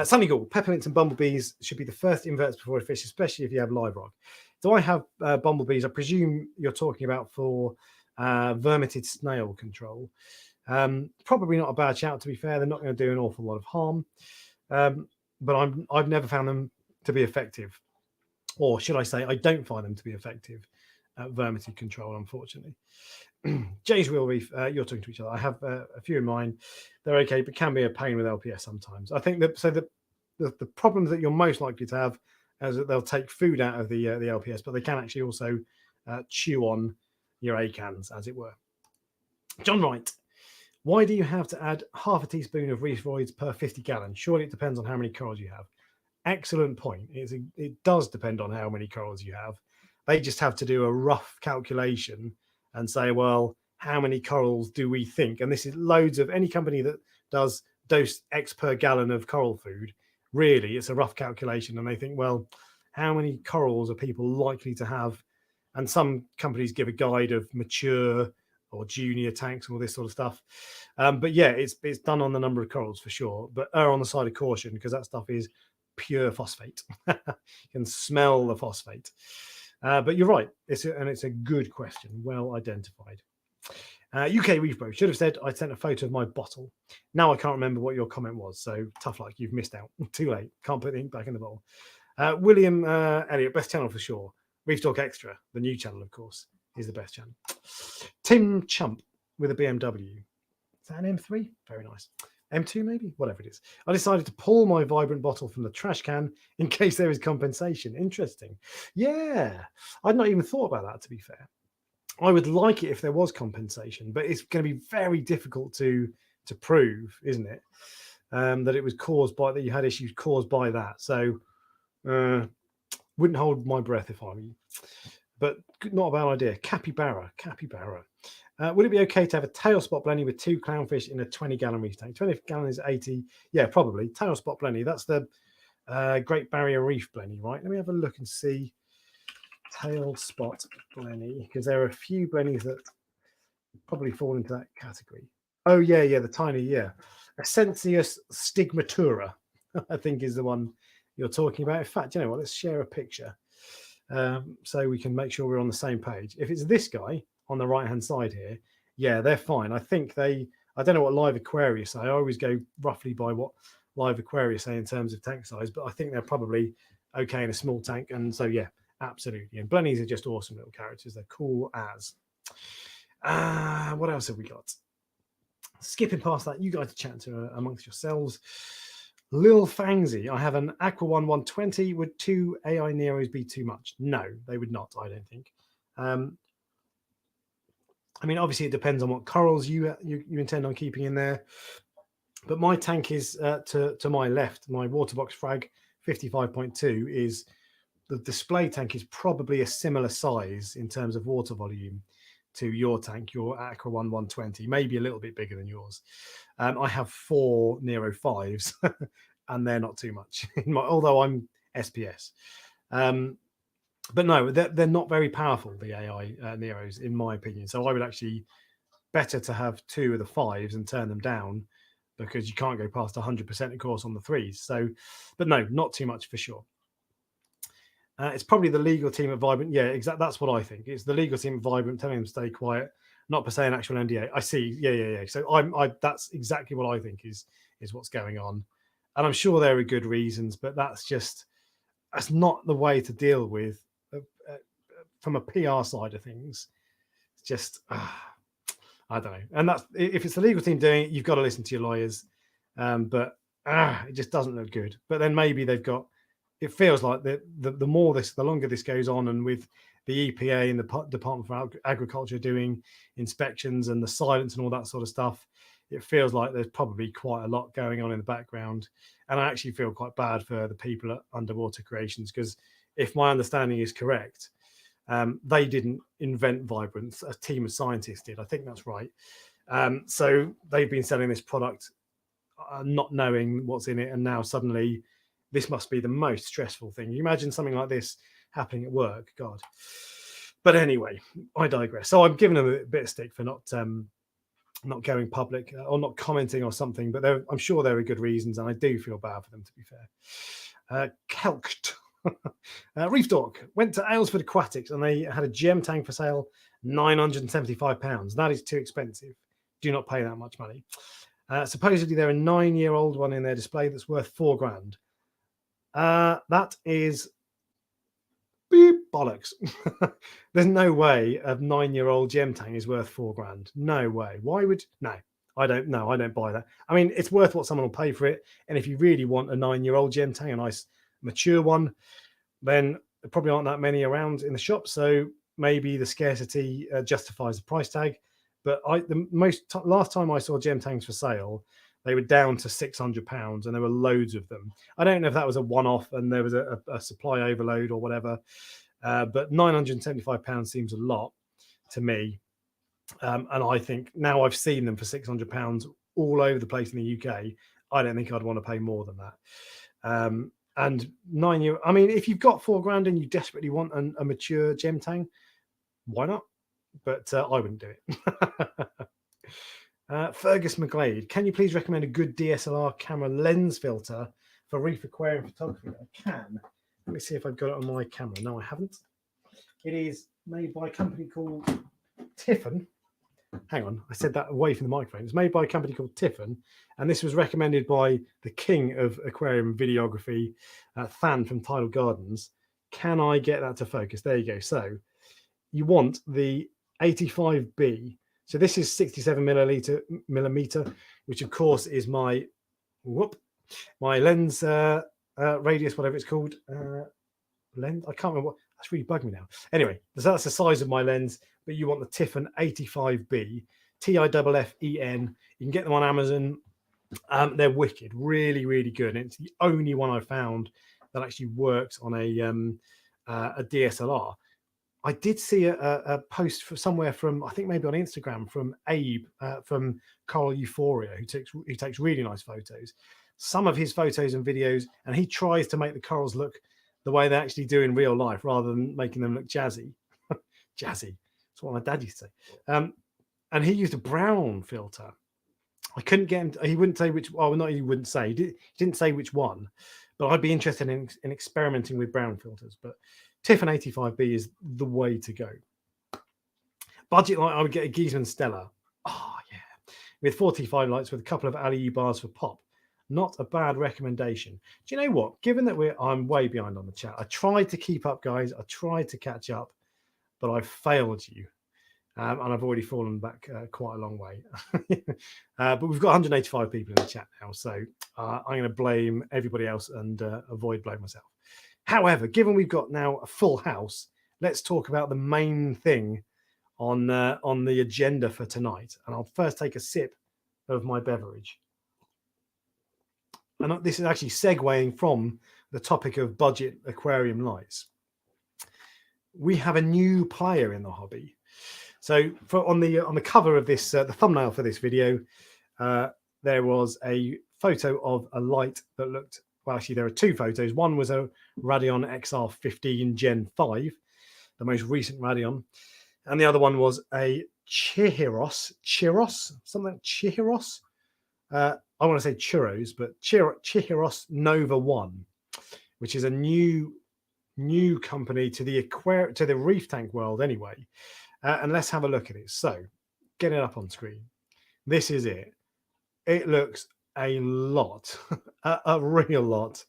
Sunny Ghoul, peppermints and bumblebees should be the first inverts before a fish, especially if you have live rock. Do I have bumblebees? I presume you're talking about for vermited snail control. Probably not a bad shout, to be fair. They're not going to do an awful lot of harm. But I've never found them to be effective. Or should I say, I don't find them to be effective at vermited control, unfortunately. Jay's Real Reef, you're talking to each other. I have a few in mind. They're okay, but can be a pain with LPS sometimes. I think that the problems that you're most likely to have is that they'll take food out of the LPS, but they can actually also chew on your acans, as it were. John Wright, why do you have to add half a teaspoon of reef roids per 50 gallons? Surely it depends on how many corals you have. Excellent point. It does depend on how many corals you have. They just have to do a rough calculation and say, well, how many corals do we think? And this is loads of any company that does dose X per gallon of coral food. Really, it's a rough calculation. And they think, well, how many corals are people likely to have? And some companies give a guide of mature or junior tanks, all this sort of stuff. But yeah, it's done on the number of corals for sure. But err on the side of caution because that stuff is pure phosphate. You can smell the phosphate. But you're right. It's a good question. Well identified. UK Reef Bro should have said I sent a photo of my bottle. Now I can't remember what your comment was. So tough luck. You've missed out. Too late. Can't put the ink back in the bottle. William Elliott, best channel for sure. Reef Dork Xtra, the new channel, of course, is the best channel. Tim Chump with a BMW. Is that an M3? Very nice. M2 maybe? Whatever it is. I decided to pull my vibrant bottle from the trash can in case there is compensation. Interesting. Yeah. I'd not even thought about that, to be fair. I would like it if there was compensation, but it's going to be very difficult to prove, isn't it? That it was caused by that you had issues caused by that. So wouldn't hold my breath if I were you. But not a bad idea. Capybara. Would it be okay to have a tail spot blenny with 2 clownfish in a 20-gallon reef tank? 20 gallon is 80. Yeah, probably. Tail spot blenny. That's the Great Barrier Reef blenny, right? Let me have a look and see. Tail spot blenny, because there are a few blennies that probably fall into that category. Oh, yeah, the tiny, yeah. Essentius stigmatura, I think is the one you're talking about. In fact, you know what? Let's share a picture so we can make sure we're on the same page. If it's this guy on the right-hand side here, yeah, they're fine. I think I don't know what Live Aquarius say. I always go roughly by what Live Aquarius say in terms of tank size, but I think they're probably okay in a small tank. And so, yeah, absolutely. And blennies are just awesome little characters. They're cool as. What else have we got? Skipping past that, you guys chat to amongst yourselves. Lil Fangsy, I have an Aqua 120. Would 2 AI Neros be too much? No, they would not, I don't think. I mean, obviously, it depends on what corals you intend on keeping in there. But my tank is to my left. My Waterbox Frag 55.2 is the display tank is probably a similar size in terms of water volume to your tank, your Aqua 120, maybe a little bit bigger than yours. I have 4 Nero 5s, and they're not too much, although I'm SPS. But no, they're not very powerful, the AI Neros, in my opinion. So I would actually better to have 2 of the 5s and turn them down, because you can't go past 100% of course on the 3s. So, but no, not too much for sure. It's probably the legal team at Vibrant. Yeah, exactly. That's what I think. It's the legal team at Vibrant telling them to stay quiet, not per se an actual NDA. I see. Yeah. So that's exactly what I think is what's going on, and I'm sure there are good reasons, but that's not the way to deal with from a PR side of things. It's just I don't know. And that's, if it's the legal team doing it, you've got to listen to your lawyers. But it just doesn't look good. But then maybe they've got. It feels like the longer this goes on, and with the EPA and the Department for Agriculture doing inspections and the silence and all that sort of stuff, it feels like there's probably quite a lot going on in the background. And I actually feel quite bad for the people at Underwater Creations, because if my understanding is correct, they didn't invent Vibrance. A team of scientists did. I think that's right. So they've been selling this product not knowing what's in it, and now suddenly this must be the most stressful thing. You imagine something like this happening at work, God. But anyway, I digress. So I'm giving them a bit of stick for not going public or not commenting or something, but I'm sure there are good reasons, and I do feel bad for them, to be fair. Kelked. Reef Dork went to Aylesford Aquatics and they had a gem tank for sale, £975. That is too expensive. Do not pay that much money. Supposedly there are a 9-year-old one in their display that's worth £4,000. That is beep bollocks. There's no way a 9-year-old gem tank is worth £4,000. No way. Why would? No, I don't know. I don't buy that. I mean, it's worth what someone will pay for it. And if you really want a 9-year-old gem tank, a nice mature one, then there probably aren't that many around in the shop. So maybe the scarcity justifies the price tag. But last time I saw gem tanks for sale, they were down to £600 and there were loads of them. I don't know if that was a one-off and there was a supply overload or whatever, but £975 seems a lot to me. And I think now I've seen them for £600 all over the place in the UK. I don't think I'd want to pay more than that. And 9 year, I mean, if you've got £4,000 and you desperately want a mature gem tank, why not? But I wouldn't do it. Fergus McGlade, can you please recommend a good DSLR camera lens filter for reef aquarium photography? I can. Let me see if I've got it on my camera. No, I haven't. It is made by a company called Tiffin. Hang on, I said that away from the microphone. It's made by a company called Tiffin, and this was recommended by the king of aquarium videography, Than from Tidal Gardens. Can I get that to focus? There you go. So you want the 85B. So this is 67 millimeter, which of course is my lens radius, whatever it's called. Lens. I can't remember what. That's really bugged me now. Anyway, so that's the size of my lens, but you want the Tiffin 85B, TIFFEN. You can get them on Amazon. They're wicked, really, really good. And it's the only one I found that actually works on a DSLR. I did see a post somewhere from, I think maybe on Instagram, from Abe from Coral Euphoria, who takes really nice photos. Some of his photos and videos, and he tries to make the corals look the way they actually do in real life, rather than making them look jazzy. Jazzy. That's what my dad used to say. And he used a brown filter. I couldn't get him. He wouldn't say which. Well, not he wouldn't say. He didn't say which one. But I'd be interested in experimenting with brown filters. But Tiffin 85B is the way to go. Budget light, I would get a Giesman Stella. Oh yeah, with 45 lights with a couple of LED bars for pop. Not a bad recommendation. Do you know what? Given that I'm way behind on the chat, I tried to keep up, guys. I tried to catch up, but I've failed you. And I've already fallen back quite a long way. But we've got 185 people in the chat now, so I'm going to blame everybody else and avoid blaming myself. However, given we've got now a full house, let's talk about the main thing on the agenda for tonight. And I'll first take a sip of my beverage. And this is actually segueing from the topic of budget aquarium lights. We have a new player in the hobby. So on the cover of this, the thumbnail for this video, there was a photo of a light that looked, well, actually there are two photos. One was a Radion XR15 Gen 5, the most recent Radeon. And the other one was a Chihiros, something like Chihiros. I want to say churros, but Chihiros Nova 1, which is a new company to the reef tank world anyway. And let's have a look at it. So get it up on screen. This is it. It looks a lot, a real lot.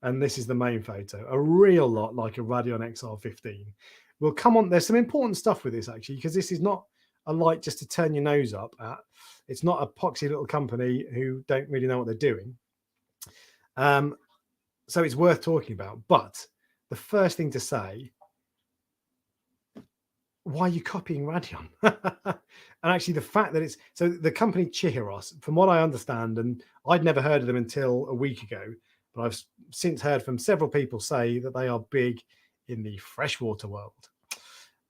And this is the main photo, a real lot like a Radeon XR15. We'll come on. There's some important stuff with this actually, because this is not a light just to turn your nose up at. It's not a poxy little company who don't really know what they're doing. So it's worth talking about. But the first thing to say, why are you copying Radeon? And actually the fact that it's, so the company Chihiros, from what I understand, and I'd never heard of them until a week ago, but I've since heard from several people say that they are big in the freshwater world.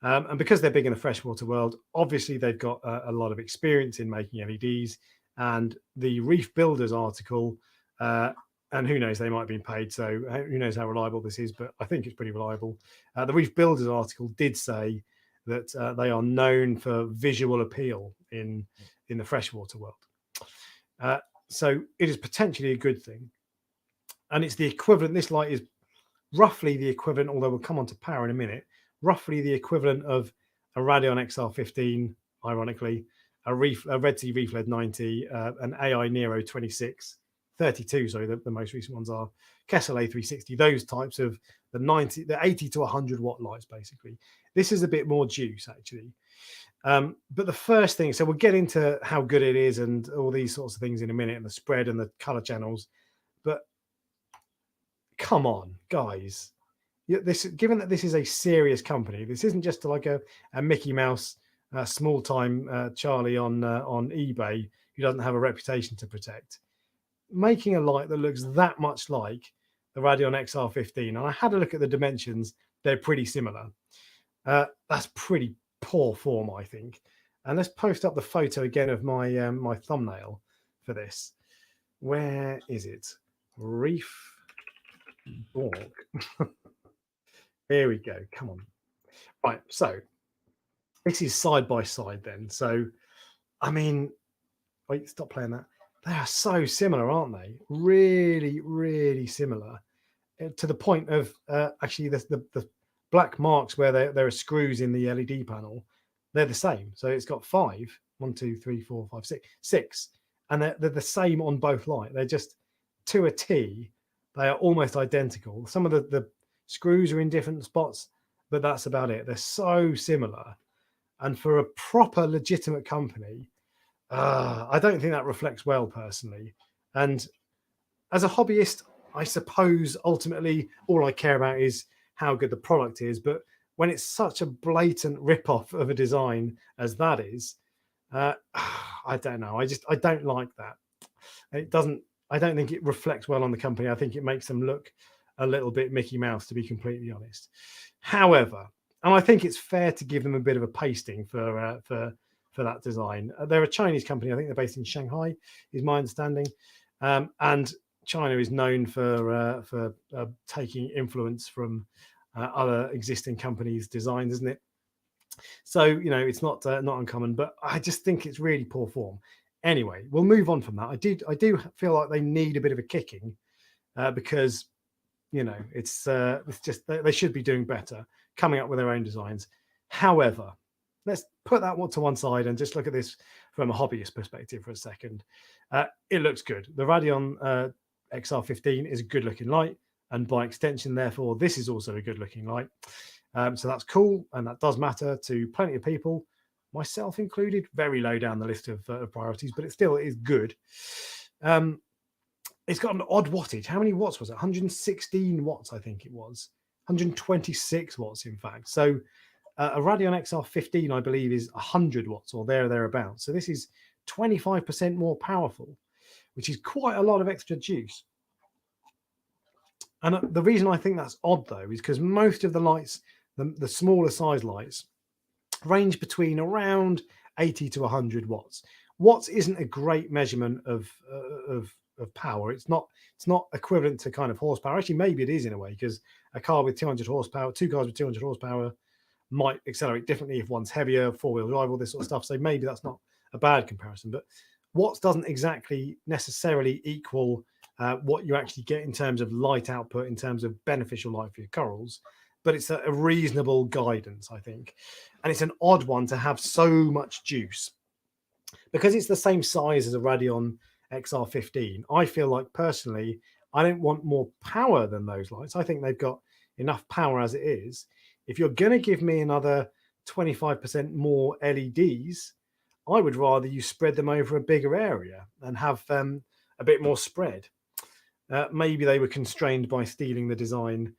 And because they're big in the freshwater world, obviously they've got a lot of experience in making LEDs. And the Reef Builders article, and who knows, they might have been paid, so who knows how reliable this is, but I think it's pretty reliable. The Reef Builders article did say that they are known for visual appeal in the freshwater world. So it is potentially a good thing. And it's the equivalent, this light is roughly the equivalent, although we'll come on to power in a minute, roughly the equivalent of a Radeon XR15, ironically, a Red Sea Reef LED 90, an AI Nero 32, sorry, the most recent ones are Kessel A360, those types of the 80 to 100 watt lights, basically. This is a bit more juice, actually. But the first thing, so we'll get into how good it is and all these sorts of things in a minute, and the spread and the color channels. But come on, guys. Given that this is a serious company, this isn't just like a Mickey Mouse small time Charlie on eBay who doesn't have a reputation to protect. Making a light that looks that much like the Radeon XR15, and I had a look at the dimensions, they're pretty similar. That's pretty poor form, I think. And let's post up the photo again of my my thumbnail for this. Where is it? Reef Dork. Here we go. Come on. Right. So this is side by side then. So, I mean, wait, stop playing that. They are so similar, aren't they? Really, really similar, to the point of actually the black marks where there are screws in the LED panel. They're the same. So it's got 5, 1, 2, 3, 4, 5, 6, and they're the same on both lights. They're just to a T. They are almost identical. Some of the screws are in different spots, but that's about it. They're so similar. And for a proper legitimate company, I don't think that reflects well personally. And as a hobbyist, I suppose ultimately all I care about is how good the product is. But when it's such a blatant rip-off of a design as that is, I don't know. I don't like that. I don't think it reflects well on the company. I think it makes them look a little bit Mickey Mouse, to be completely honest. However, and I think it's fair to give them a bit of a pasting for that design. They're a Chinese company. I think they're based in Shanghai, is my understanding. And China is known for taking influence from other existing companies' designs, isn't it? So, you know, it's not uncommon, but I just think it's really poor form. Anyway, we'll move on from that. I do feel like they need a bit of a kicking because, you know, it's just they should be doing better, coming up with their own designs. However, let's put that one to one side and just look at this from a hobbyist perspective for a second. It looks good. The Radeon XR15 is a good looking light, and by extension, therefore, this is also a good looking light. So that's cool, and that does matter to plenty of people, myself included, very low down the list of priorities, but it still is good. It's got an odd wattage. How many watts was it? 116 watts, I think it was. 126 watts, in fact. So a Radeon XR15, I believe, is 100 watts or thereabouts. So this is 25% more powerful, which is quite a lot of extra juice. And the reason I think that's odd, though, is because most of the lights, the smaller size lights, range between around 80 to 100 watts. Watts isn't a great measurement of power. It's not equivalent to kind of horsepower. Actually, maybe it is in a way, because a car with 200 horsepower, two cars with 200 horsepower might accelerate differently if one's heavier, four-wheel drive, all this sort of stuff. So maybe that's not a bad comparison. But watts doesn't exactly necessarily equal what you actually get in terms of light output, in terms of beneficial light for your corals. But it's a reasonable guidance, I think. And it's an odd one to have so much juice. Because it's the same size as a Radion XR15, I feel like personally, I don't want more power than those lights. I think they've got enough power as it is. If you're going to give me another 25% more LEDs, I would rather you spread them over a bigger area and have a bit more spread. Maybe they were constrained by stealing the design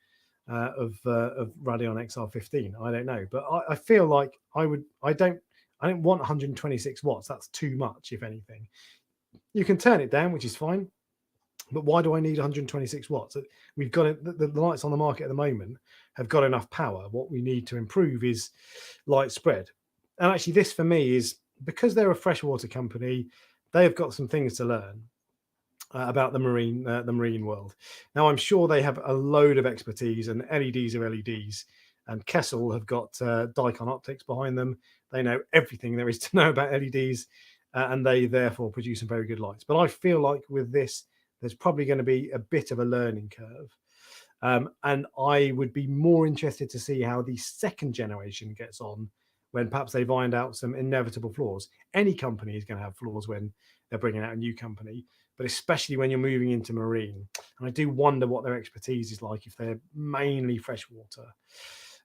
of Radion XR15. I don't know, but I feel like I don't want 126 watts. That's too much, if anything. You can turn it down, which is fine. But why do I need 126 watts? We've got the lights on the market at the moment have got enough power. What we need to improve is light spread. And actually, this for me is because they're a freshwater company, they have got some things to learn about the marine world. Now, I'm sure they have a load of expertise, and LEDs are LEDs. And Kessel have got Dicon optics behind them. They know everything there is to know about LEDs, and they therefore produce some very good lights. But I feel like with this, there's probably going to be a bit of a learning curve. And I would be more interested to see how the second generation gets on when perhaps they find out some inevitable flaws. Any company is going to have flaws when they're bringing out a new company, but especially when you're moving into marine. And I do wonder what their expertise is like if they're mainly freshwater.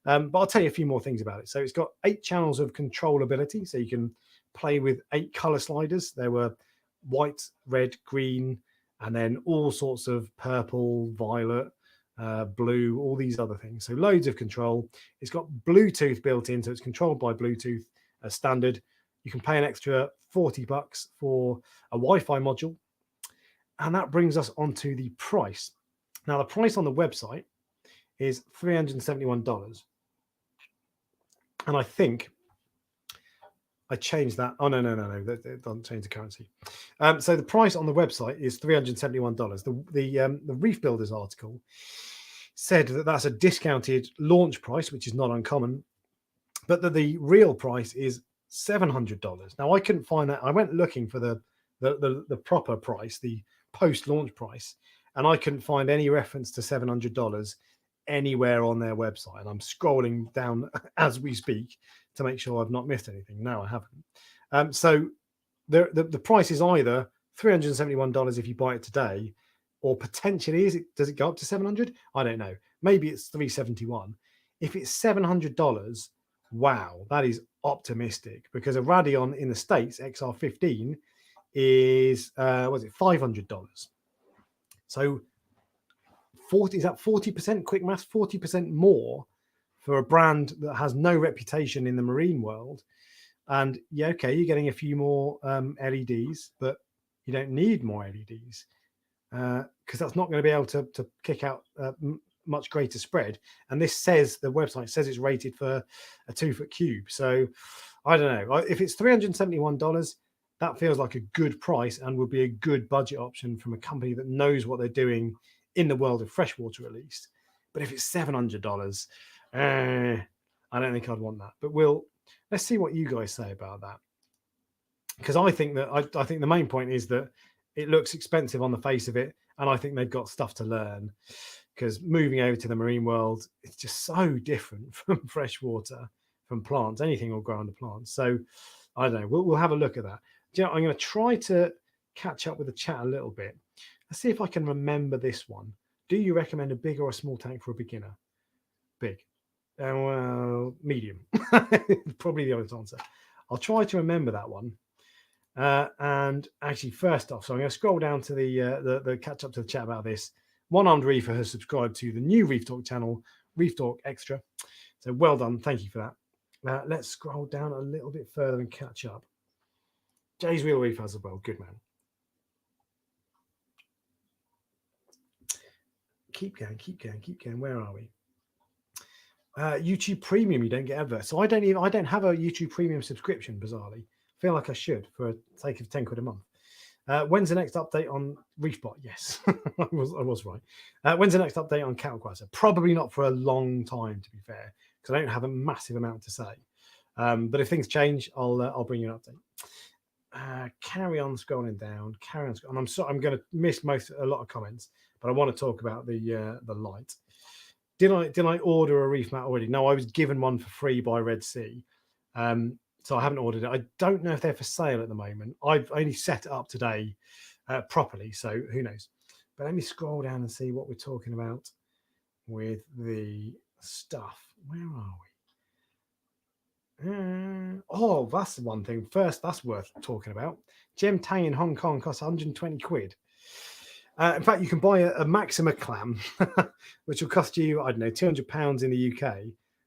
But I'll tell you a few more things about it. So it's got 8 channels of controllability. So you can play with 8 color sliders. There were white, red, green, and then all sorts of purple, violet, blue, all these other things. So loads of control. It's got Bluetooth built in, so it's controlled by Bluetooth as standard. You can pay an extra $40 for a Wi-Fi module. And that brings us onto the price. Now, the price on the website is $371. And I think I changed that. Oh, no. That doesn't change the currency. So the price on the website is $371. The Reef Builders article said that that's a discounted launch price, which is not uncommon, but that the real price is $700. Now, I couldn't find that. I went looking for the proper price, the post-launch price, and I couldn't find any reference to $700 anywhere on their website. And I'm scrolling down as we speak to make sure I've not missed anything. No, I haven't. So the price is either $371 if you buy it today, or potentially does it go up to $700? I don't know. Maybe it's $371. If it's $700, wow, that is optimistic, because a Radion in the States XR15 is $500. So 40% quick maths, 40% more for a brand that has no reputation in the marine world. And yeah, okay, you're getting a few more LEDs, but you don't need more LEDs because that's not going to be able to kick out much greater spread. And this says, the website says it's rated for a 2-foot cube. So I don't know. If it's $371, that feels like a good price and would be a good budget option from a company that knows what they're doing in the world of freshwater, at least. But if it's $700, I don't think I'd want that. But let's see what you guys say about that. Because I think the main point is that it looks expensive on the face of it, and I think they've got stuff to learn. Because moving over to the marine world, it's just so different from freshwater, from plants. Anything will grow under plants. So I don't know. We'll have a look at that. You know, I'm going to try to catch up with the chat a little bit. Let's see if I can remember this one. Do you recommend a big or a small tank for a beginner? Big. Well, medium. Probably the honest answer. I'll try to remember that one. And actually, first off, so I'm going to scroll down to the catch up to the chat about this. One Armed Reefer has subscribed to the new Reef Dork channel, Reef Dork Xtra. So well done. Thank you for that. Let's scroll down a little bit further and catch up. Jay's Real Reef has as well. Good man. Keep going. Where are we? YouTube Premium, you don't get adverts. So I don't have a YouTube Premium subscription, bizarrely. I feel like I should for the sake of 10 quid a month. When's the next update on ReefBot? Yes, I was right. When's the next update on Cattle Quasar? Probably not for a long time, to be fair. because I don't have a massive amount to say. But if things change, I'll bring you an update. Carry on scrolling down. Carry on, and I'm going to miss a lot of comments, but I want to talk about the light. Did I order a reef mat already? No, I was given one for free by Red Sea. So I haven't ordered it. I don't know if they're for sale at the moment. I've only set it up today properly, so who knows. But let me scroll down and see what we're talking about with the stuff. Where are we? Oh, that's one thing. First, that's worth talking about. Gem Tang in Hong Kong costs 120 quid. In fact, you can buy a Maxima clam, which will cost you, I don't know, £200 in the UK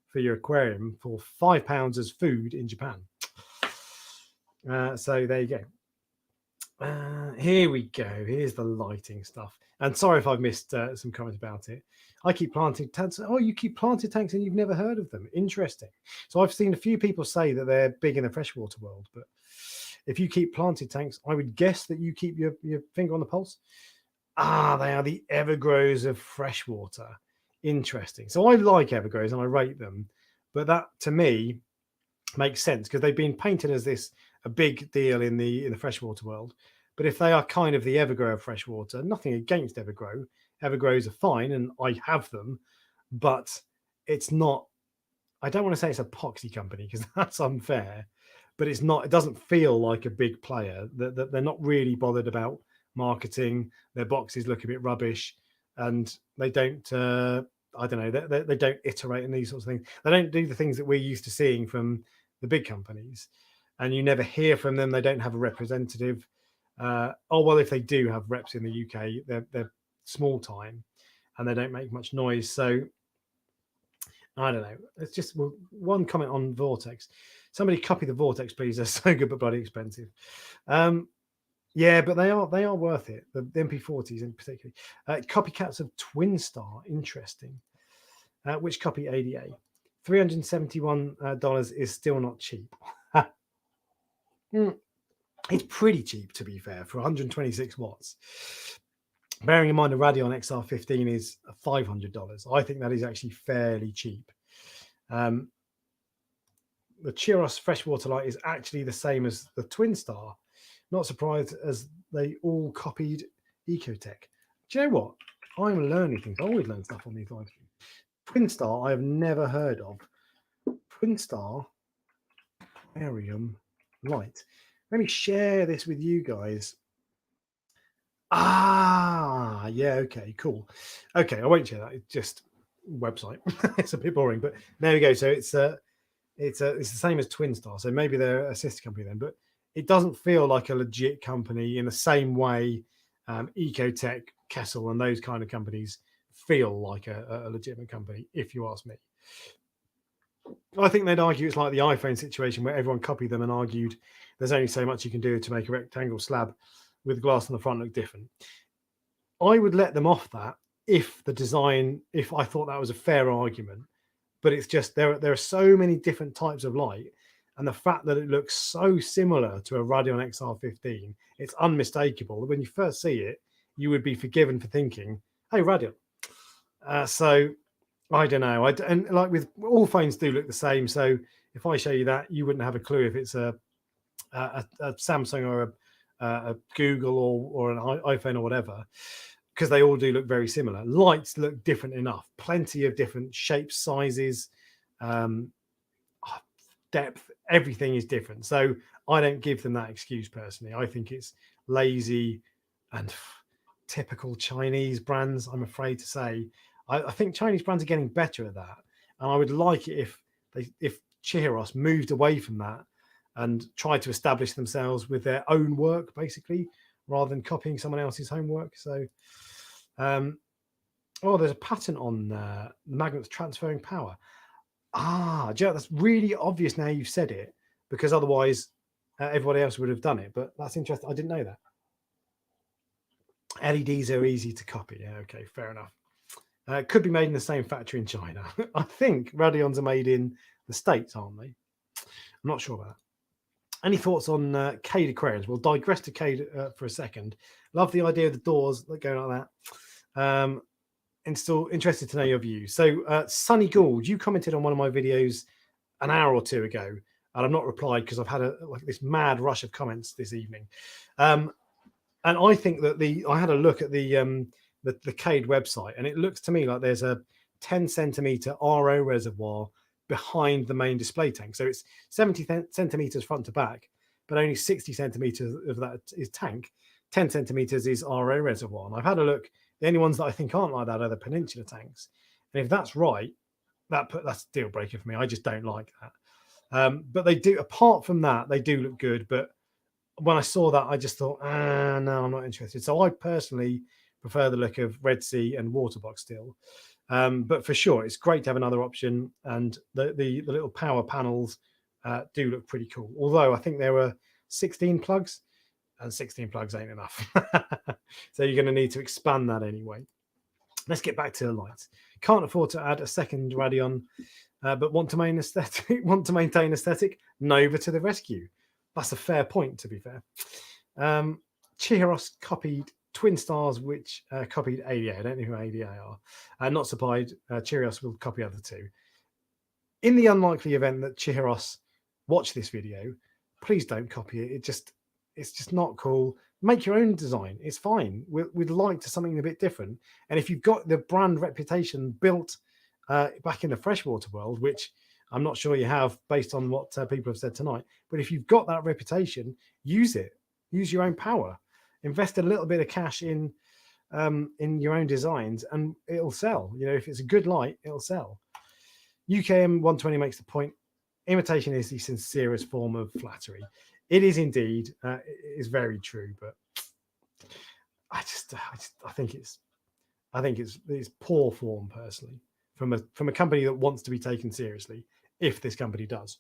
for your aquarium for £5 as food in Japan. So there you go. Here we go. Here's the lighting stuff. And sorry if I've missed some comments about it. I keep planting tanks. Oh, you keep planting tanks and you've never heard of them. Interesting. So I've seen a few people say that they're big in the freshwater world, but if you keep planting tanks, I would guess that you keep your finger on the pulse. They are the evergrows of freshwater. Interesting. So I like evergrows and I rate them, but that to me makes sense because they've been painted as a big deal in the freshwater world. But if they are kind of the evergrow of freshwater, nothing against evergrow. Evergrows are fine and I have them, but it's not, I don't want to say it's a epoxy company because that's unfair, but it's not, it doesn't feel like a big player. They're not really bothered about marketing. Their boxes look a bit rubbish and they don't, I don't know, they don't iterate in these sorts of things. They don't do the things that we're used to seeing from the big companies, and you never hear from them. They don't have a representative. Well, if they do have reps in the UK, they're small time and they don't make much noise. So I don't know. It's just one comment on Vortex. Somebody copy the Vortex, please. They're so good but bloody expensive. Yeah, but they are worth it. The MP40s in particular. Copycats of Twin Star, interesting. Which copy ADA? $371 is still not cheap. It's pretty cheap, to be fair, for 126 watts. Bearing in mind the Radion XR15 is $500. I think that is actually fairly cheap. The Chiros freshwater light is actually the same as the Twin Star. Not surprised as they all copied Ecotec. Do you know what? I'm learning things. I always learn stuff on these live streams. Twin Star, I have never heard of. Twin Star Aquarium light. Let me share this with you guys. Yeah, okay, cool. Okay, I won't share that. It's just website. It's a bit boring, but there we go. So it's the same as Twin Star. So maybe they're a sister company then, but it doesn't feel like a legit company in the same way Ecotec, Kessel, and those kind of companies feel like a legitimate company, if you ask me. I think they'd argue it's like the iPhone situation where everyone copied them and argued there's only so much you can do to make a rectangle slab with glass on the front look different. I would let them off that if I thought that was a fair argument, but it's just there are so many different types of light, and the fact that it looks so similar to a Radion XR15, it's unmistakable. When you first see it, you would be forgiven for thinking, hey, Radion. So I don't know. And like with all phones do look the same. So if I show you that, you wouldn't have a clue if it's a Samsung or a Google or an iPhone or whatever, because they all do look very similar. Lights look different enough. Plenty of different shapes, sizes, depth. Everything is different. So I don't give them that excuse personally. I think it's lazy and typical Chinese brands, I'm afraid to say. I think Chinese brands are getting better at that, and I would like it if Chiros moved away from that and tried to establish themselves with their own work, basically, rather than copying someone else's homework. So, there's a patent on magnets transferring power. Joe, that's really obvious now you've said it, because otherwise everybody else would have done it. But that's interesting. I didn't know that. LEDs are easy to copy. Yeah, okay, fair enough. Could be made in the same factory in China. I think Radions are made in the States, aren't they? I'm not sure about that. Any thoughts on Cade aquariums? We'll digress to Cade for a second. Love the idea of the doors that go like that. interested to know your views. So Sunny Gould, you commented on one of my videos an hour or two ago, and I've not replied because I've had this mad rush of comments this evening. And I think that I had a look at the Cade website, and it looks to me like there's a 10 centimeter RO reservoir behind the main display tank. So it's 70 centimeters front to back, but only 60 centimeters of that is tank. 10 centimeters is RO reservoir. And I've had a look. The only ones that I think aren't like that are the Peninsula tanks. And if that's right, that's a deal breaker for me. I just don't like that. But they do, apart from that, they do look good. But when I saw that, I just thought, no, I'm not interested. So I personally prefer the look of Red Sea and Waterbox still. But for sure, it's great to have another option. And the little power panels do look pretty cool. Although I think there were 16 plugs, and 16 plugs ain't enough. So you're going to need to expand that anyway. Let's get back to the lights. Can't afford to add a second Radion, but want to maintain aesthetic. Nova to the rescue. That's a fair point, to be fair. Chihiros copied Twin Stars, which copied ADA. I don't know who ADA are. Not surprised, Chihiros will copy other two. In the unlikely event that Chihiros watch this video, please don't copy it. It's just not cool. Make your own design. It's fine. We'd like something a bit different. And if you've got the brand reputation built back in the freshwater world, which I'm not sure you have based on what people have said tonight, but if you've got that reputation, use it. Use your own power. Invest a little bit of cash in your own designs, and it'll sell. You know, if it's a good light, it'll sell. UKM 120 makes the point. Imitation is the sincerest form of flattery. It is indeed. It is very true, but I think it's poor form personally from a company that wants to be taken seriously. If this company does,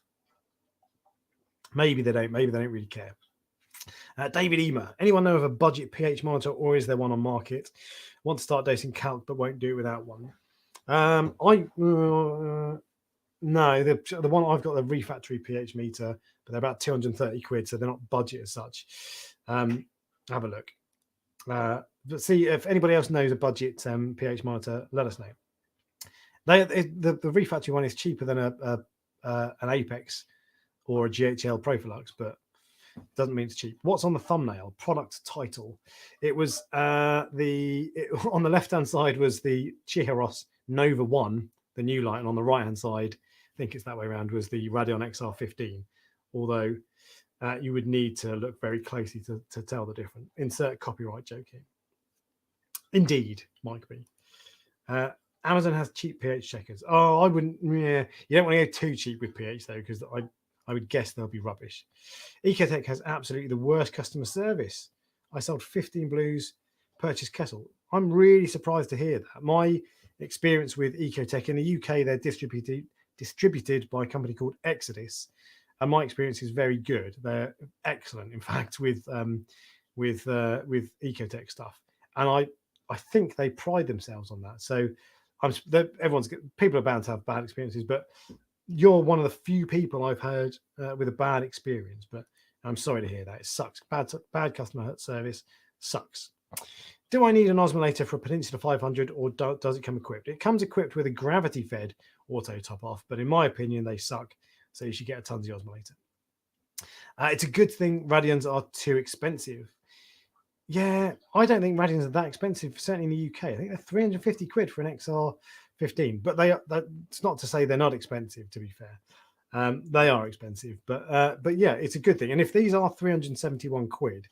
maybe they don't. Maybe they don't really care. David Emer, anyone know of a budget pH monitor, or is there one on market? Want to start dosing calc, but won't do it without one. No, the one I've got, the Refactory pH meter, but they're about 230 quid, so they're not budget as such. Have a look. But see if anybody else knows a budget pH monitor, let us know. The Refactory one is cheaper than an Apex or a GHL Profilux, but doesn't mean it's cheap. What's on the thumbnail? Product title. It was on the left hand side was the Chihiros Nova 1, the new light, and on the right hand side, I think it's that way around, was the Radion XR15. Although you would need to look very closely to tell the difference. Insert copyright joke here. Indeed, Mike B. Amazon has cheap pH checkers. Oh, I wouldn't. Yeah, you don't want to go too cheap with pH though, because I would guess they'll be rubbish. Ecotec has absolutely the worst customer service. I sold 15 blues, purchased kettle. I'm really surprised to hear that. My experience with Ecotec in the UK, they're distributed by a company called Exodus, and my experience is very good. They're excellent, in fact, with Ecotec stuff, and I think they pride themselves on that. So people are bound to have bad experiences, but you're one of the few people I've heard with a bad experience. But I'm sorry to hear that. It sucks. Bad customer service sucks. Do I need an osmolator for a Peninsula 500, or does it come equipped? It comes equipped with a gravity-fed auto top-off, but in my opinion, they suck. So you should get a Tunzi osmolator. It's a good thing Radions are too expensive. Yeah, I don't think Radions are that expensive, certainly in the UK. I think they're 350 quid for an XR15, but it's not to say they're not expensive, to be fair. They are expensive, but yeah, it's a good thing. And if these are 371 quid,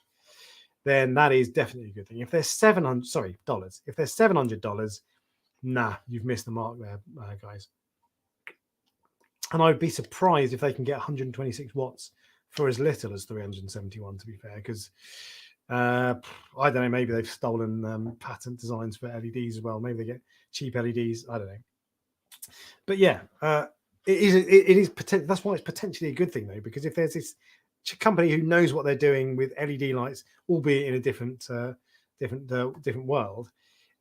then that is definitely a good thing. If they're $700, if they're $700, nah, you've missed the mark there, guys. And I'd be surprised if they can get 126 watts for as little as 371, to be fair, because I don't know, maybe they've stolen patent designs for LEDs as well. Maybe they get cheap LEDs. I don't know. But yeah, it is that's why it's potentially a good thing though, because if there's this company who knows what they're doing with LED lights, albeit in a different world,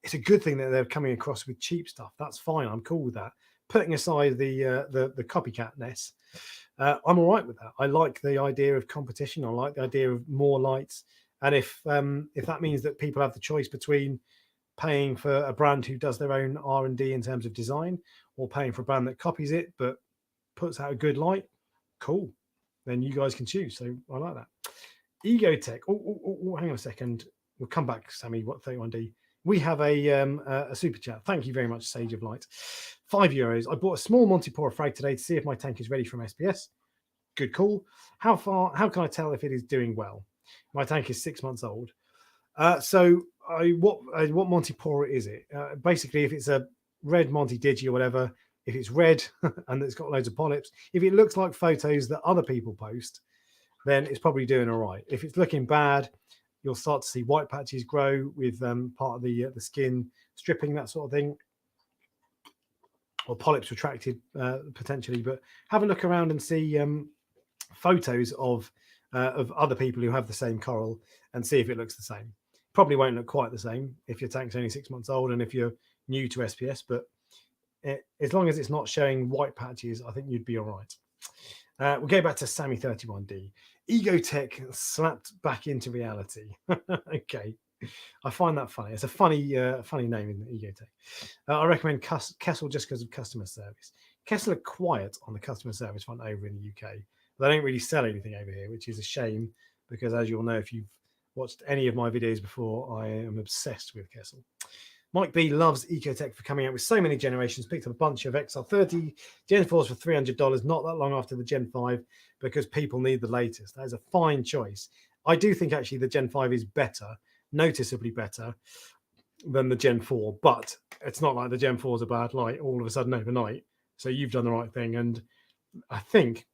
it's a good thing that they're coming across with cheap stuff. That's fine. I'm cool with that. Putting aside the copycatness, I'm all right with that. I like the idea of competition. I like the idea of more lights. And if that means that people have the choice between paying for a brand who does their own R&D in terms of design, or paying for a brand that copies it but puts out a good light, cool. Then you guys can choose. So I like that. Ecotec. Hang on a second. We'll come back, Sammy. What 31D? We have a super chat. Thank you very much, Sage of Light. €5. I bought a small Montipora frag today to see if my tank is ready from SPS. Good call. How can I tell if it is doing well? My tank is 6 months old. What Montipora is it? Basically, if it's a red Monty Digi or whatever, if it's red and it's got loads of polyps, if it looks like photos that other people post, then it's probably doing all right. If it's looking bad, you'll start to see white patches grow with part of the skin stripping, that sort of thing, or polyps retracted potentially. But have a look around and see photos of other people who have the same coral and see if it looks the same. Probably won't look quite the same if your tank's only 6 months old and if you're new to SPS, but as long as it's not showing white patches, I think you'd be all right. We'll go back to Sammy 31D. Ecotec slapped back into reality. Okay, I find that funny. It's a funny name in Ecotec. I recommend Kessel just because of customer service. Kessel are quiet on the customer service front over in the UK. They don't really sell anything over here, which is a shame because, as you'll know, if you've watched any of my videos before, I am obsessed with Kessel. Mike B loves Ecotec for coming out with so many generations. Picked up a bunch of XR30 Gen 4s for $300 not that long after the Gen 5 because people need the latest. That is a fine choice. I do think actually the Gen 5 is better, noticeably better than the Gen 4, but it's not like the Gen 4 is a bad light all of a sudden overnight. So you've done the right thing. And I think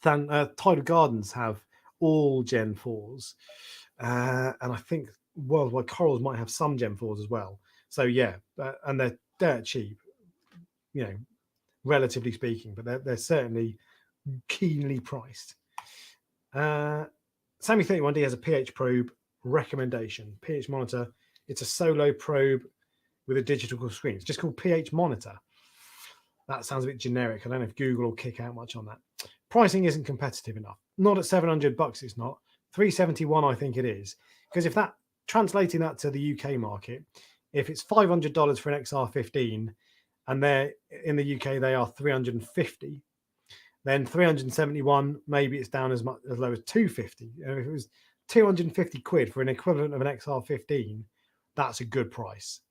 Tidal Gardens have all Gen 4s. And I think Worldwide Corals might have some Gen 4s as well. So yeah, and they're dirt cheap, you know, relatively speaking, but they're certainly keenly priced. Sammy 31D has a pH probe recommendation. pH monitor. It's a solo probe with a digital screen. It's just called pH monitor. That sounds a bit generic. I don't know if Google will kick out much on that. Pricing isn't competitive enough. Not at $700. It's not. $371, I think it is. Because if that, translating that to the UK market, if it's $500 for an XR15 and they're in the UK they are $350, then 371, maybe it's down as low as 250. If it was 250 quid for an equivalent of an XR15, that's a good price.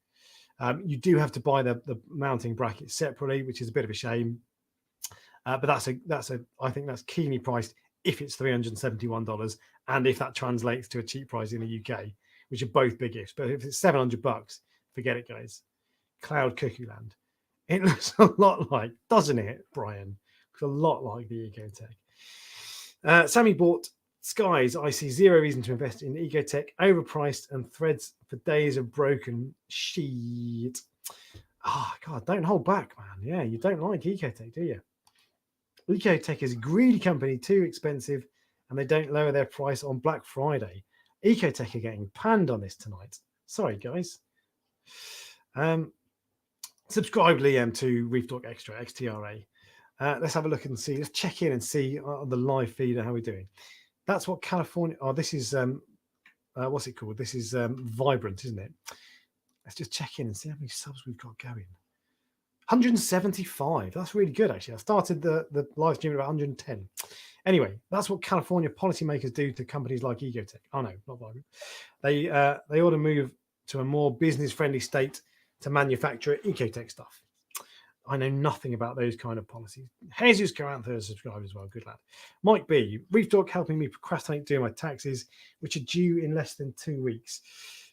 You do have to buy the mounting bracket separately, which is a bit of a shame. But I think that's keenly priced if it's $371 and if that translates to a cheap price in the UK, which are both big ifs. But if it's $700, forget it, guys. Cloud Cuckoo Land. It looks a lot like, doesn't it, Brian? Looks a lot like the Ecotec. Sammy bought Skies. I see zero reason to invest in Ecotec. Overpriced and threads for days of broken shit. Oh, God, don't hold back, man. Yeah, you don't like Ecotec, do you? Ecotec is a greedy company, too expensive, and they don't lower their price on Black Friday. Ecotec are getting panned on this tonight. Sorry, guys. Subscribe, Liam, to Reef Dork Xtra, XTRA. Let's have a look and see. Let's check in and see on the live feed how we're doing. That's what California... Oh, this is... what's it called? This is Vibrant, isn't it? Let's just check in and see how many subs we've got going. 175. That's really good, actually. I started the live stream at about 110. Anyway, that's what California policymakers do to companies like Ecotec. Oh, no, not Vibrant. They ought to move to a more business-friendly state to manufacture Ecotec stuff. I know nothing about those kind of policies. Jesus Carantha has subscribed as well. Good lad. Mike B. Reef Dork helping me procrastinate doing my taxes, which are due in less than 2 weeks.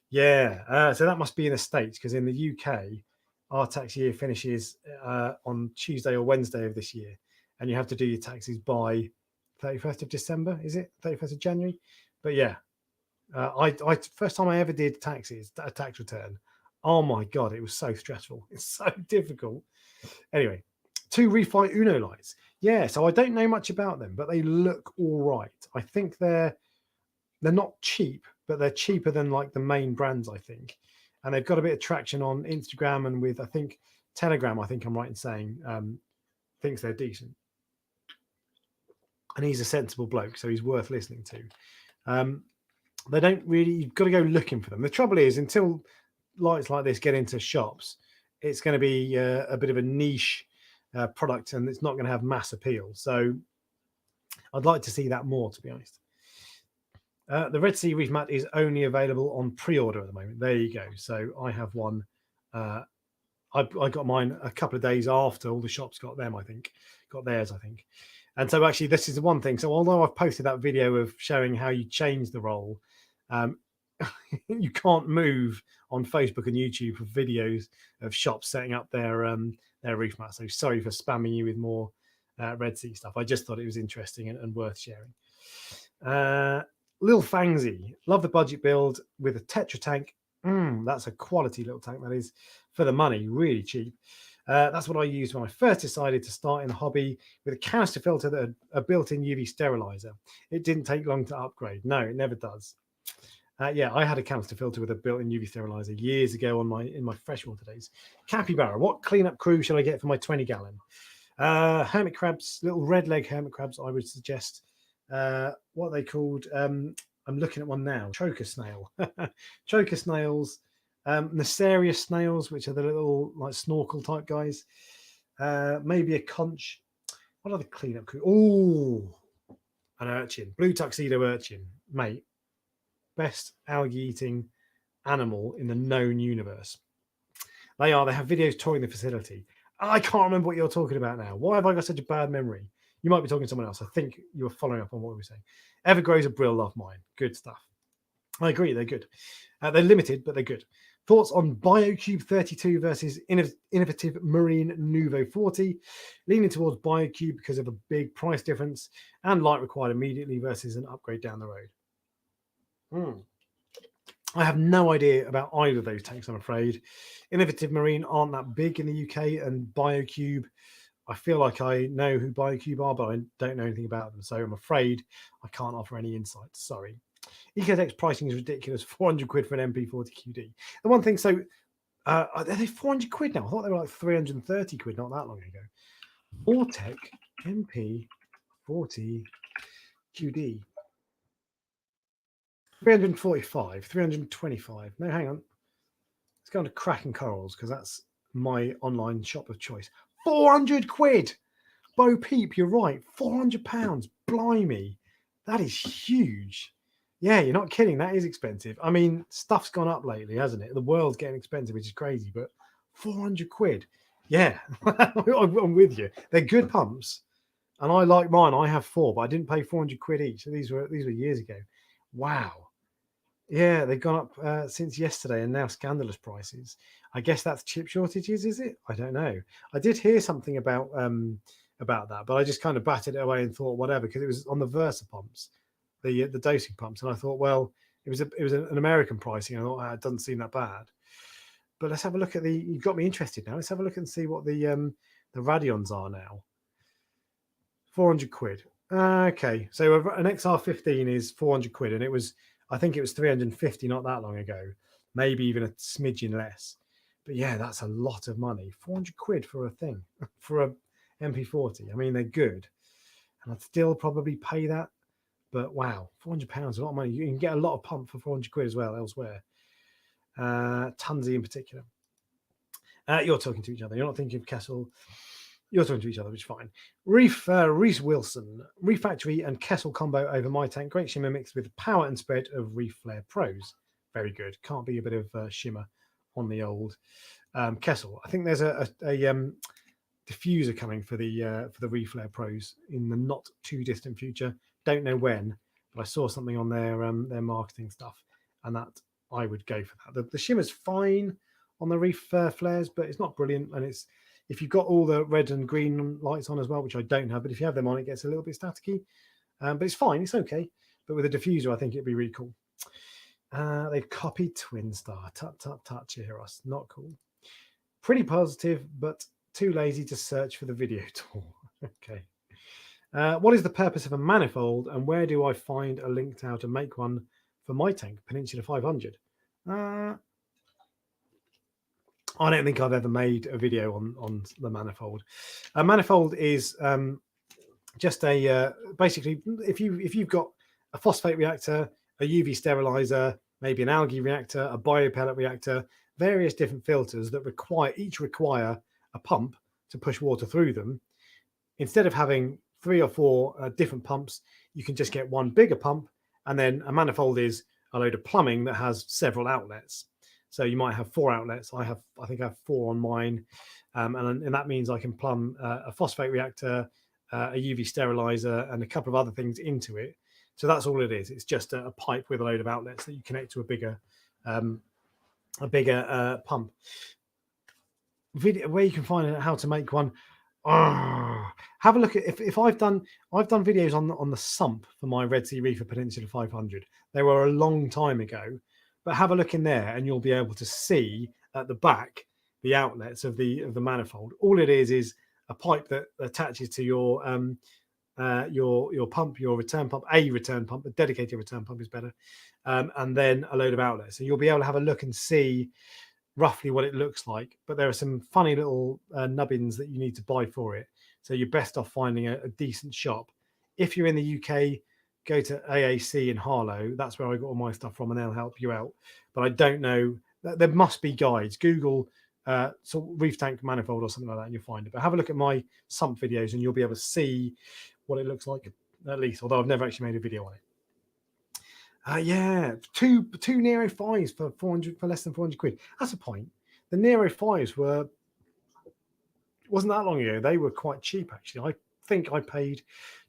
Yeah, so that must be in the States, because in the UK, our tax year finishes on Tuesday or Wednesday of this year, and you have to do your taxes by 31st of December, is it? 31st of January? But yeah, I first time I ever did taxes, a tax return, oh my God, it was so stressful. It's so difficult. Anyway, 2 Refi Uno lights. Yeah, so I don't know much about them, but they look all right. I think they're not cheap, but they're cheaper than like the main brands, I think. And they've got a bit of traction on Instagram and with, I think, Telegram, I think I'm right in saying, thinks they're decent. And he's a sensible bloke, so he's worth listening to. They don't really, you've got to go looking for them. The trouble is, until lights like this get into shops, it's going to be a bit of a niche product, and it's not going to have mass appeal. So I'd like to see that more, to be honest. The Red Sea Reef mat is only available on pre-order at the moment. There you go. So I have one. I got mine a couple of days after all the shops got them, I think. Got theirs, I think. And so actually, this is the one thing. So although I've posted that video of showing how you change the roll, you can't move on Facebook and YouTube for videos of shops setting up their reef mat. So sorry for spamming you with more Red Sea stuff. I just thought it was interesting and worth sharing. Lil Fangsy, love the budget build with a Tetra tank. That's a quality little tank, that is, for the money, really cheap. That's what I used when I first decided to start in the hobby, with a canister filter that had a built-in UV sterilizer. It didn't take long to upgrade. No, it never does. Yeah, I had a canister filter with a built-in UV sterilizer years ago in my freshwater days. Capybara, what cleanup crew should I get for my 20-gallon? Hermit crabs, little red leg hermit crabs, I would suggest. What are they called? I'm looking at one now. Choker snail. Choker snails. Nacerius snails, which are the little like snorkel type guys. Maybe a conch. What are the cleanup crew? Oh, an urchin. Blue tuxedo urchin, mate. Best algae eating animal in the known universe. They are. They have videos touring the facility. I can't remember what you're talking about now. Why have I got such a bad memory? You might be talking to someone else. I think you were following up on what we were saying. Evergrows are brill, love mine. Good stuff. I agree, they're good. They're limited, but they're good. Thoughts on BioCube 32 versus innovative Marine Nuvo 40? Leaning towards BioCube because of a big price difference and light required immediately versus an upgrade down the road. I have no idea about either of those tanks, I'm afraid. Innovative Marine aren't that big in the UK, and BioCube, I feel like I know who BioCube are, but I don't know anything about them. So I'm afraid I can't offer any insights. Sorry. Ecotec pricing is ridiculous. 400 quid for an MP40 QD. The one thing, so are they 400 quid now? I thought they were like 330 quid not that long ago. Ortec MP40 QD. 345, 325. No, hang on. Let's go on to Kraken Corals because that's my online shop of choice. 400 quid. Bo Peep, you're right. £400. Blimey. That is huge. Yeah, you're not kidding. That is expensive. I mean, stuff's gone up lately, hasn't it? The world's getting expensive, which is crazy, but 400 quid. Yeah, I'm with you. They're good pumps. And I like mine. I have 4, but I didn't pay 400 quid each. So these were years ago. Wow. Yeah, they've gone up since yesterday and now scandalous prices. I guess that's chip shortages, is it? I don't know. I did hear something about that, but I just kind of batted it away and thought whatever, because it was on the Versa pumps, the dosing pumps, and I thought, well, it was an American pricing. I thought it doesn't seem that bad. But let's have a look at you've got me interested now. Let's have a look and see what the Radions are now. 400 quid. Okay, so an XR15 is 400 quid, and I think it was 350 not that long ago, maybe even a smidgen less. But yeah, that's a lot of money. 400 quid for a thing, for a MP40. I mean, they're good, and I'd still probably pay that. But wow, £400, a lot of money. You can get a lot of pump for 400 quid as well elsewhere. Tunsy in particular. You're talking to each other. You're not thinking of Kessel. You're talking to each other, which is fine. Reese Wilson, Refactory and Kessel combo over my tank. Great shimmer mixed with power and spread of Reef Flare Pros. Very good. Can't be a bit of shimmer on the old Kessel. I think there's a diffuser coming for the Reef Flare Pros in the not too distant future. Don't know when, but I saw something on their marketing stuff, and that I would go for that. The shimmer's fine on the Reef Flares, but it's not brilliant, and it's. If you've got all the red and green lights on as well, which I don't have, but if you have them on, it gets a little bit staticky. But it's fine. It's okay. But with a diffuser, I think it'd be really cool. They've copied Twin Star. Tut, tut, tut, Chihiros. Not cool. Pretty positive, but too lazy to search for the video tool. Okay. What is the purpose of a manifold, and where do I find a link to how to make one for my tank, Peninsula 500? I don't think I've ever made a video on the manifold. A manifold is just basically if you've got a phosphate reactor, a UV sterilizer, maybe an algae reactor, a biopellet reactor, various different filters that each require a pump to push water through them. Instead of having 3 or 4 different pumps, you can just get one bigger pump, and then a manifold is a load of plumbing that has several outlets. So you might have 4 outlets. I think I have 4 on mine, and that means I can plumb a phosphate reactor, a UV sterilizer, and a couple of other things into it. So that's all it is. It's just a pipe with a load of outlets that you connect to a bigger pump. Video where you can find out how to make one. Have a look at if I've done videos on the sump for my Red Sea Reefer Peninsula 500. They were a long time ago, but have a look in there and you'll be able to see at the back the outlets of the manifold. All it is a pipe that attaches to your pump, your return pump, a dedicated return pump is better, and then a load of outlets. So you'll be able to have a look and see roughly what it looks like, but there are some funny little nubbins that you need to buy for it. So you're best off finding a decent shop. If you're in the UK, go to AAC in Harlow. That's where I got all my stuff from, and they'll help you out. But I don't know. There must be guides. Google reef tank manifold or something like that, and you'll find it. But have a look at my sump videos, and you'll be able to see what it looks like at least. Although I've never actually made a video on it. Yeah, two Nero 5s for less than 400 quid. That's a point. The Nero 5s wasn't that long ago. They were quite cheap actually. I think I paid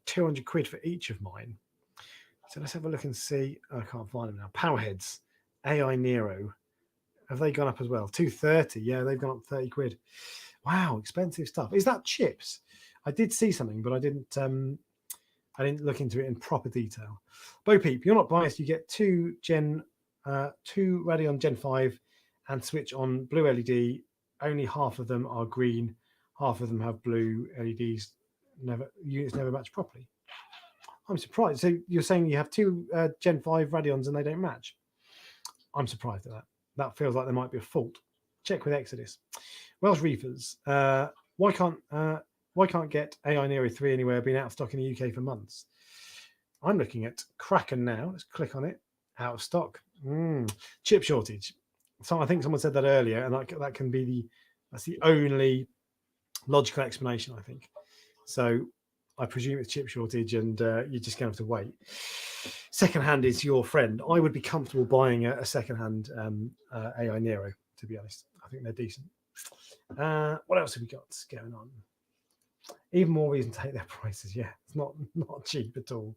200 quid for each of mine. So let's have a look and see. I can't find them now. Powerheads, AI Nero. Have they gone up as well? 230. Yeah, they've gone up 30 quid. Wow, expensive stuff. Is that chips? I did see something, but I didn't look into it in proper detail. Bo Peep, you're not biased. You get two Radeon Gen 5 and switch on blue LED. Only half of them are green. Half of them have blue LEDs. Units never match properly. I'm surprised. So you're saying you have 2 Gen 5 Radeons and they don't match? I'm surprised at that. That feels like there might be a fault. Check with Exodus. Welsh Reefers. Why can't get AI Nero 3 anywhere? Been out of stock in the UK for months. I'm looking at Kraken now. Let's click on it. Out of stock. Chip shortage. So I think someone said that earlier, and that can be that's the only logical explanation, I think. So I presume it's chip shortage, and you're just going to have to wait. Secondhand is your friend. I would be comfortable buying a secondhand AI Nero, to be honest. I think they're decent. What else have we got going on? Even more reason to take their prices. Yeah, it's not cheap at all.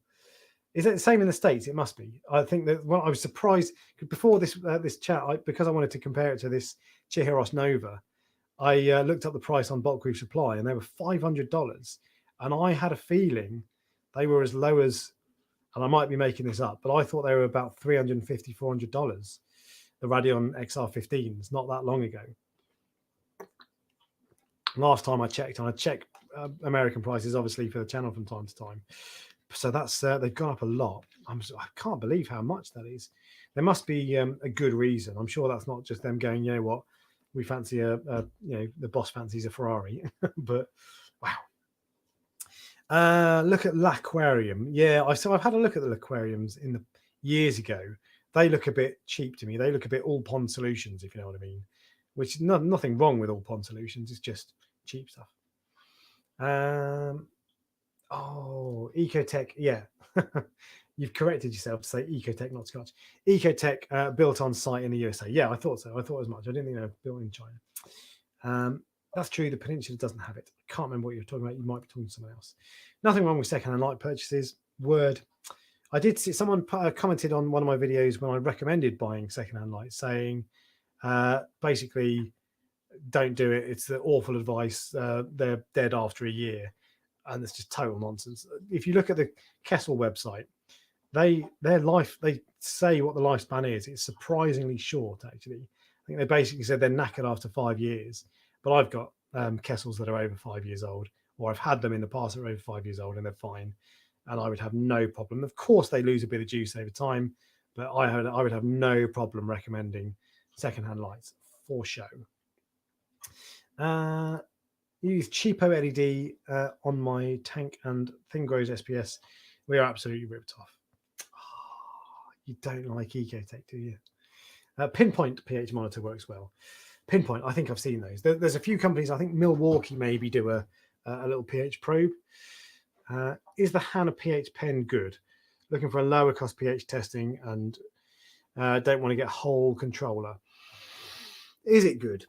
Is it the same in the States? It must be. I think that I was surprised before this chat, because I wanted to compare it to this Chihiros Nova. I looked up the price on Bulk Reef Supply, and they were $500. And I had a feeling they were as low as, and I might be making this up, but I thought they were about $350, $400. The Radeon XR15s, not that long ago. Last time I checked, and I check American prices obviously for the channel from time to time. So that's they've gone up a lot. I can't believe how much that is. There must be a good reason. I'm sure that's not just them going, you know what, we fancy the boss fancies a Ferrari. But wow. Look at L'Aquarium. Yeah, I've had a look at the aquariums in the years ago. They look a bit cheap to me. They look a bit all pond solutions, if you know what I mean. Which nothing wrong with all pond solutions. It's just cheap stuff. Ecotec. Yeah, you've corrected yourself to say Ecotec, not Scotch. Ecotec built on site in the USA. Yeah, I thought so. I thought as much. I didn't think they were built in China. That's true. The Peninsula doesn't have it. I can't remember what you're talking about. You might be talking to someone else. Nothing wrong with secondhand light purchases. Word. I did see someone commented on one of my videos when I recommended buying secondhand lights, saying basically don't do it. It's the awful advice. They're dead after a year, and it's just total nonsense. If you look at the Kessel website, they say what the lifespan is. It's surprisingly short, actually. I think they basically said they're knackered after 5 years. But I've got Kessels that are over 5 years old, or I've had them in the past that are over 5 years old, and they're fine. And I would have no problem. Of course, they lose a bit of juice over time, but I would have no problem recommending secondhand lights for show. Use cheapo LED on my tank and Thing Grows SPS. We are absolutely ripped off. Oh, you don't like Ecotec, do you? Pinpoint pH monitor works well. Pinpoint, I think I've seen those. There's a few companies, I think Milwaukee maybe do a little pH probe. Is the Hana Ph Pen good? Looking for a lower cost pH testing and don't want to get a whole controller. Is it good?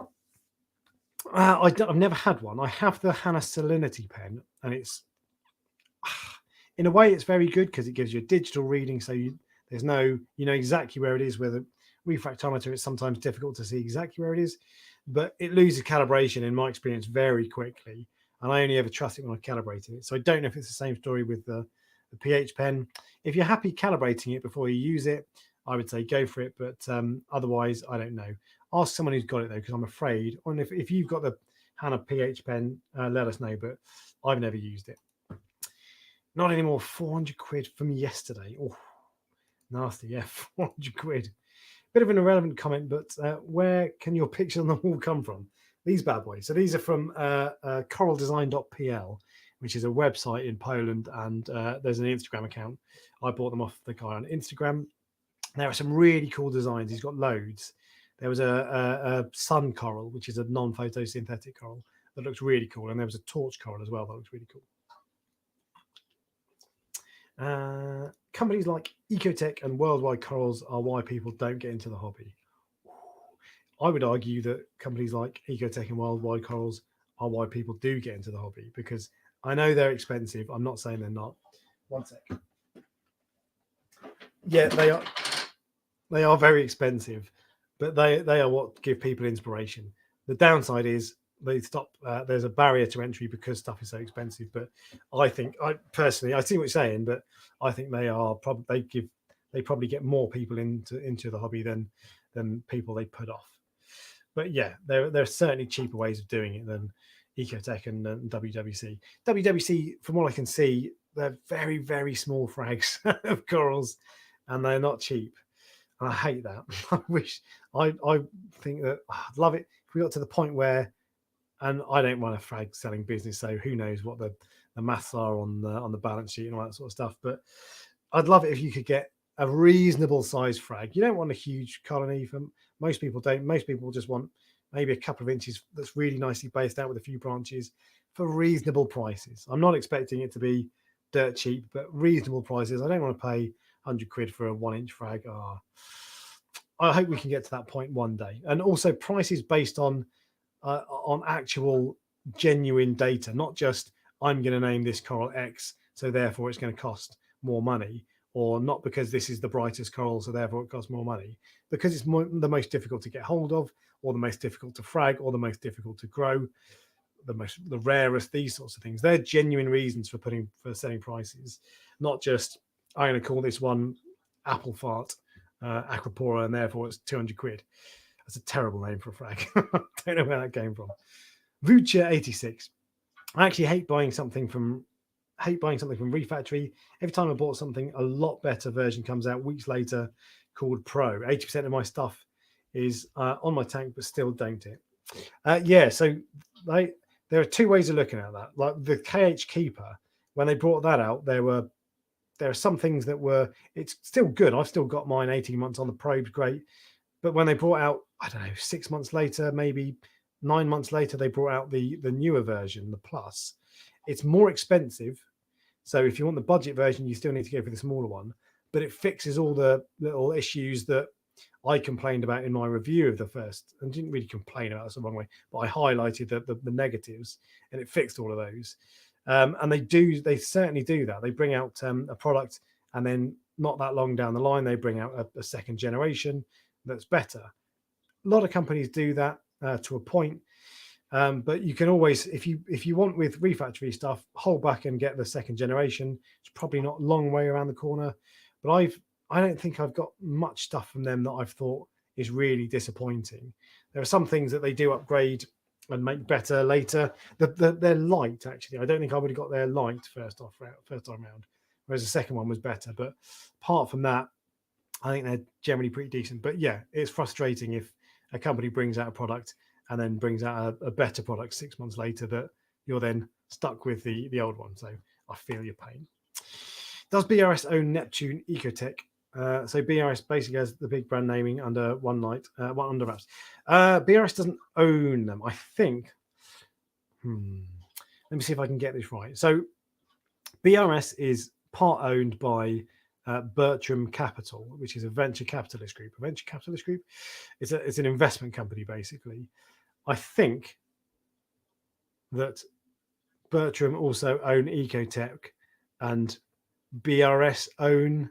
I've never had one. I have the Hana Salinity pen, and it's in a way it's very good because it gives you a digital reading, so you know exactly where it is. With a refractometer, it's sometimes difficult to see exactly where it is, but it loses calibration in my experience very quickly, and I only ever trust it when I've calibrated it. So I don't know if it's the same story with the pH pen. If you're happy calibrating it before you use it, I would say go for it, but otherwise I don't know. Ask someone who's got it though, because I'm afraid, and if you've got the Hana pH pen, let us know, but I've never used it. Not anymore. 400 quid from yesterday. Oh, nasty. Yeah, 400 quid. Bit of an irrelevant comment, but where can your picture on the wall come from? These bad boys. So these are from coraldesign.pl, which is a website in Poland, and there's an Instagram account. I bought them off the guy on Instagram. There are some really cool designs. He's got loads. There was a sun coral, which is a non-photosynthetic coral that looks really cool, and there was a torch coral as well that looks really cool. Companies like Ecotec and Worldwide Corals are why people don't get into the hobby. I would argue that companies like Ecotec and Worldwide Corals are why people do get into the hobby, because I know they're expensive. I'm not saying they're not. One sec. Yeah, they are. They are very expensive, but they are what give people inspiration. The downside is they stop. There's a barrier to entry because stuff is so expensive. But I think, I see what you're saying, but I think they are probably they probably get more people into the hobby than people they put off. But yeah, there are certainly cheaper ways of doing it than Ecotec and WWC. WWC, from what I can see, they're very, very small frags of corals, and they're not cheap. And I hate that. I think that I'd love it if we got to the point where, and I don't run a frag selling business, so who knows what the maths are on the balance sheet and all that sort of stuff. But I'd love it if you could get a reasonable size frag. You don't want a huge colony. For most people don't. Most people just want maybe a couple of inches that's really nicely based out with a few branches for reasonable prices. I'm not expecting it to be dirt cheap, but reasonable prices. I don't want to pay 100 quid for a 1-inch frag. I hope we can get to that point one day. And also prices based on actual genuine data, not just I'm going to name this coral X, so therefore it's going to cost more money, or not because this is the brightest coral, so therefore it costs more money, because it's the most difficult to get hold of, or the most difficult to frag, or the most difficult to grow, the rarest, these sorts of things. They're genuine reasons for setting prices, not just I'm going to call this one apple fart Aquapora, and therefore it's 200 quid. That's a terrible name for a frag. Don't know where that came from. Vucha86. I actually hate buying something from Refactory. Every time I bought something, a lot better version comes out weeks later called Pro. 80% of my stuff is on my tank, but still don't it. So there are two ways of looking at that. Like the KH Keeper, when they brought that out, there are some things that were, it's still good. I've still got mine 18 months on the probe, great. But when they brought out, I don't know, 6 months later, maybe 9 months later, they brought out the newer version, the Plus. It's more expensive. So if you want the budget version, you still need to go for the smaller one. But it fixes all the little issues that I complained about in my review of the first, and didn't really complain about, that's the wrong way, but I highlighted the negatives, and it fixed all of those. And they certainly do that. They bring out a product, and then not that long down the line, they bring out a second generation that's better. A lot of companies do that to a point, but you can always, if you want with Refactory stuff, hold back and get the second generation. It's probably not a long way around the corner, but I don't think I've got much stuff from them that I've thought is really disappointing. There are some things that they do upgrade and make better later. They're light, actually. I don't think I would have got their light first time round, whereas the second one was better. But apart from that, I think they're generally pretty decent. But yeah, it's frustrating if a company brings out a product and then brings out a better product 6 months later that you're then stuck with the old one. So I feel your pain. Does BRS own Neptune Ecotec So BRS basically has the big brand naming under one light, one under wraps. BRS doesn't own them, I think. Let me see if I can get this right. So BRS is part owned by Bertram Capital, which is a venture capitalist group. A venture capitalist group, it's an investment company basically. I think that Bertram also own Ecotec and BRS own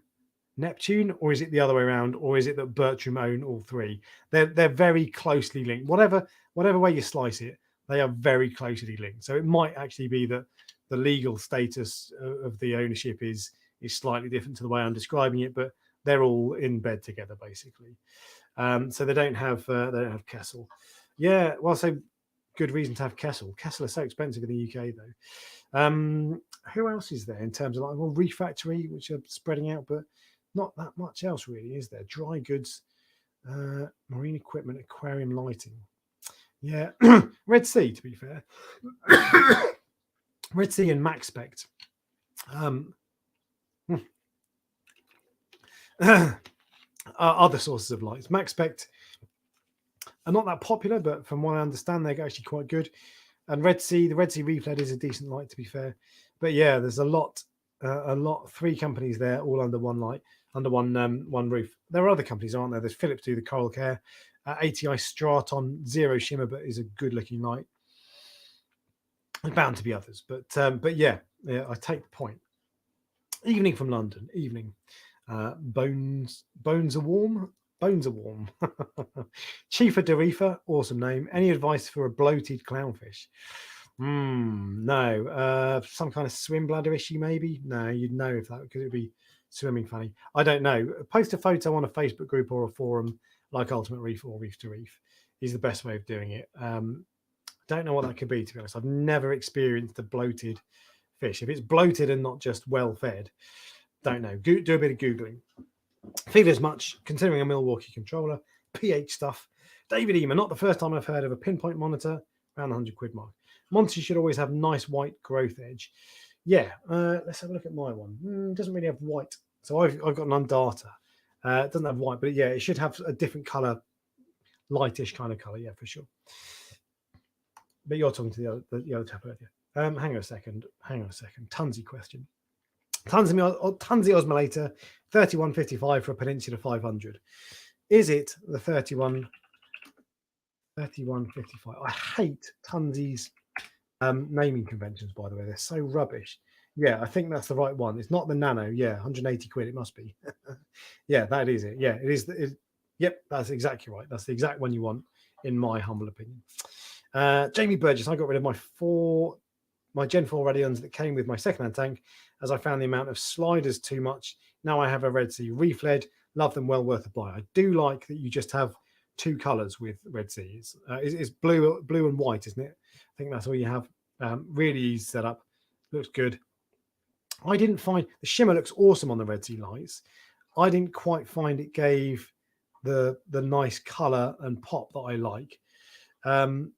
Neptune, or is it the other way around, or is it that Bertram own all three? They're very closely linked. Whatever way you slice it, they are very closely linked. So it might actually be that the legal status of the ownership is slightly different to the way I'm describing it, but they're all in bed together basically. So they don't have Kessel. Yeah, well, so good reason to have Kessel. Kessel are so expensive in the UK though. Who else is there in terms of like, well, Refactory, which are spreading out, but not that much else really, is there? Dry goods, marine equipment, aquarium lighting. Yeah, Red Sea, to be fair. Red Sea and MaxSpect. Other sources of lights. MaxSpect are not that popular, but from what I understand, they're actually quite good. And Red Sea, the Red Sea Refled is a decent light, to be fair. But yeah, there's a lot. 3 companies there, all under one light, under one roof. There are other companies, aren't there? There's Philips do the Coral Care, ATI Straton Zero Shimmer, but is a good looking light. There's bound to be others, but yeah, I take the point. Evening from London. Evening. Bones are warm. Bones are warm. Chifa Derifa, awesome name. Any advice for a bloated clownfish? No. Some kind of swim bladder issue, maybe? No, you'd know if that, because it would be swimming funny. I don't know. Post a photo on a Facebook group or a forum like Ultimate Reef or Reef to Reef is the best way of doing it. Don't know what that could be, to be honest. I've never experienced a bloated fish. If it's bloated and not just well fed, don't know. Do a bit of Googling. Feel as much, considering a Milwaukee controller, pH stuff. David Eamer, not the first time I've heard of a pinpoint monitor, around the £100 mark. Monitors should always have nice white growth edge. Yeah, let's have a look at my one. It doesn't really have white. So I've got an Undata. It doesn't have white, but yeah, it should have a different color, lightish kind of color, yeah, for sure. But you're talking to the other tab earlier. Hang on a second. Tunsy question. Tunsy Osmolator, 31.55 for a Peninsula 500. Is it the 31.55? I hate Tunsy's naming conventions, by the way. They're so rubbish. Yeah, I think that's the right one. It's not the Nano. Yeah, 180 quid. It must be. Yeah, that is it. Yeah, it is. Yep, that's exactly right. That's the exact one you want, in my humble opinion. Jamie Burgess, I got rid of my Gen 4 Radions that came with my secondhand tank, as I found the amount of sliders too much. Now I have a Red Sea Refled. Love them, well worth a buy. I do like that you just have 2 colors with Red Seas. It's blue and white, isn't it? I think that's all you have. Really easy setup. Looks good. I didn't find the shimmer looks awesome on the Red Sea lights. I didn't quite find it gave the nice color and pop that I like. And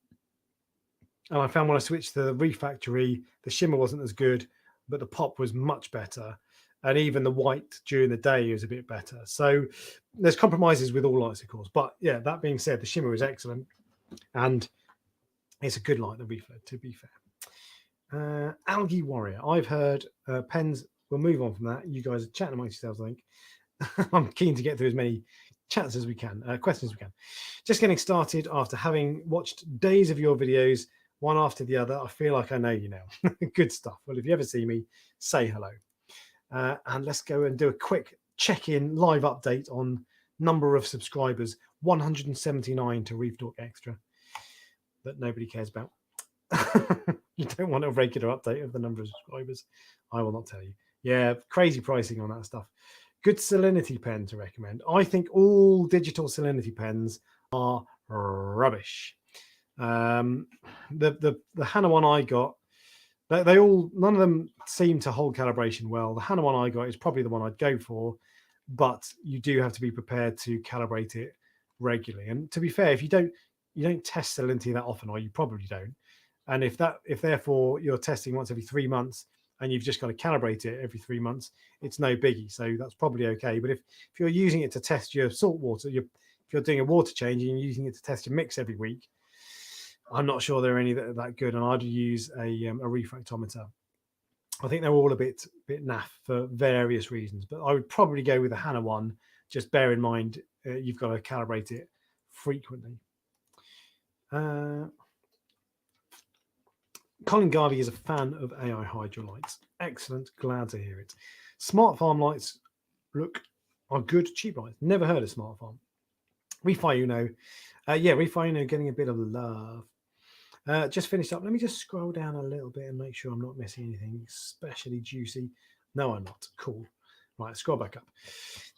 I found when I switched to the Refactory, the shimmer wasn't as good, but the pop was much better. And even the white during the day was a bit better. So there's compromises with all lights, of course. But yeah, that being said, the shimmer is excellent. And it's a good light, the Refled, to be fair. Algae Warrior. I've heard pens. We'll move on from that. You guys are chatting amongst yourselves, I think. I'm keen to get through as many chats as we can, questions as we can. Just getting started after having watched days of your videos, one after the other. I feel like I know you now. Good stuff. Well, if you ever see me, say hello. And let's go and do a quick check-in live update on number of subscribers. 179 to Reef Dork Xtra that nobody cares about. You don't want a regular update of the number of subscribers. I will not tell you. Yeah, crazy pricing on that stuff. Good salinity pen to recommend. I think all digital salinity pens are rubbish. The Hana one I got, they all, none of them seem to hold calibration well. The Hana one I got is probably the one I'd go for, but you do have to be prepared to calibrate it regularly. And to be fair, if you don't test salinity that often, or you probably don't. And if therefore you're testing once every 3 months and you've just got to calibrate it every 3 months, it's no biggie. So that's probably okay. But if you're using it to test your salt water, if you're doing a water change and you're using it to test your mix every week, I'm not sure there are any that are that good. And I'd use a refractometer. I think they're all a bit naff for various reasons, but I would probably go with the Hana one. Just bear in mind you've got to calibrate it frequently. Colin Garvey is a fan of AI hydrolights. Excellent, glad to hear it. Smart Farm lights are good, cheap lights. Never heard of Smart Farm. Reefing, yeah, Reefing getting a bit of love. Just finished up. Let me just scroll down a little bit and make sure I'm not missing anything especially juicy. No, I'm not. Cool. Right, scroll back up.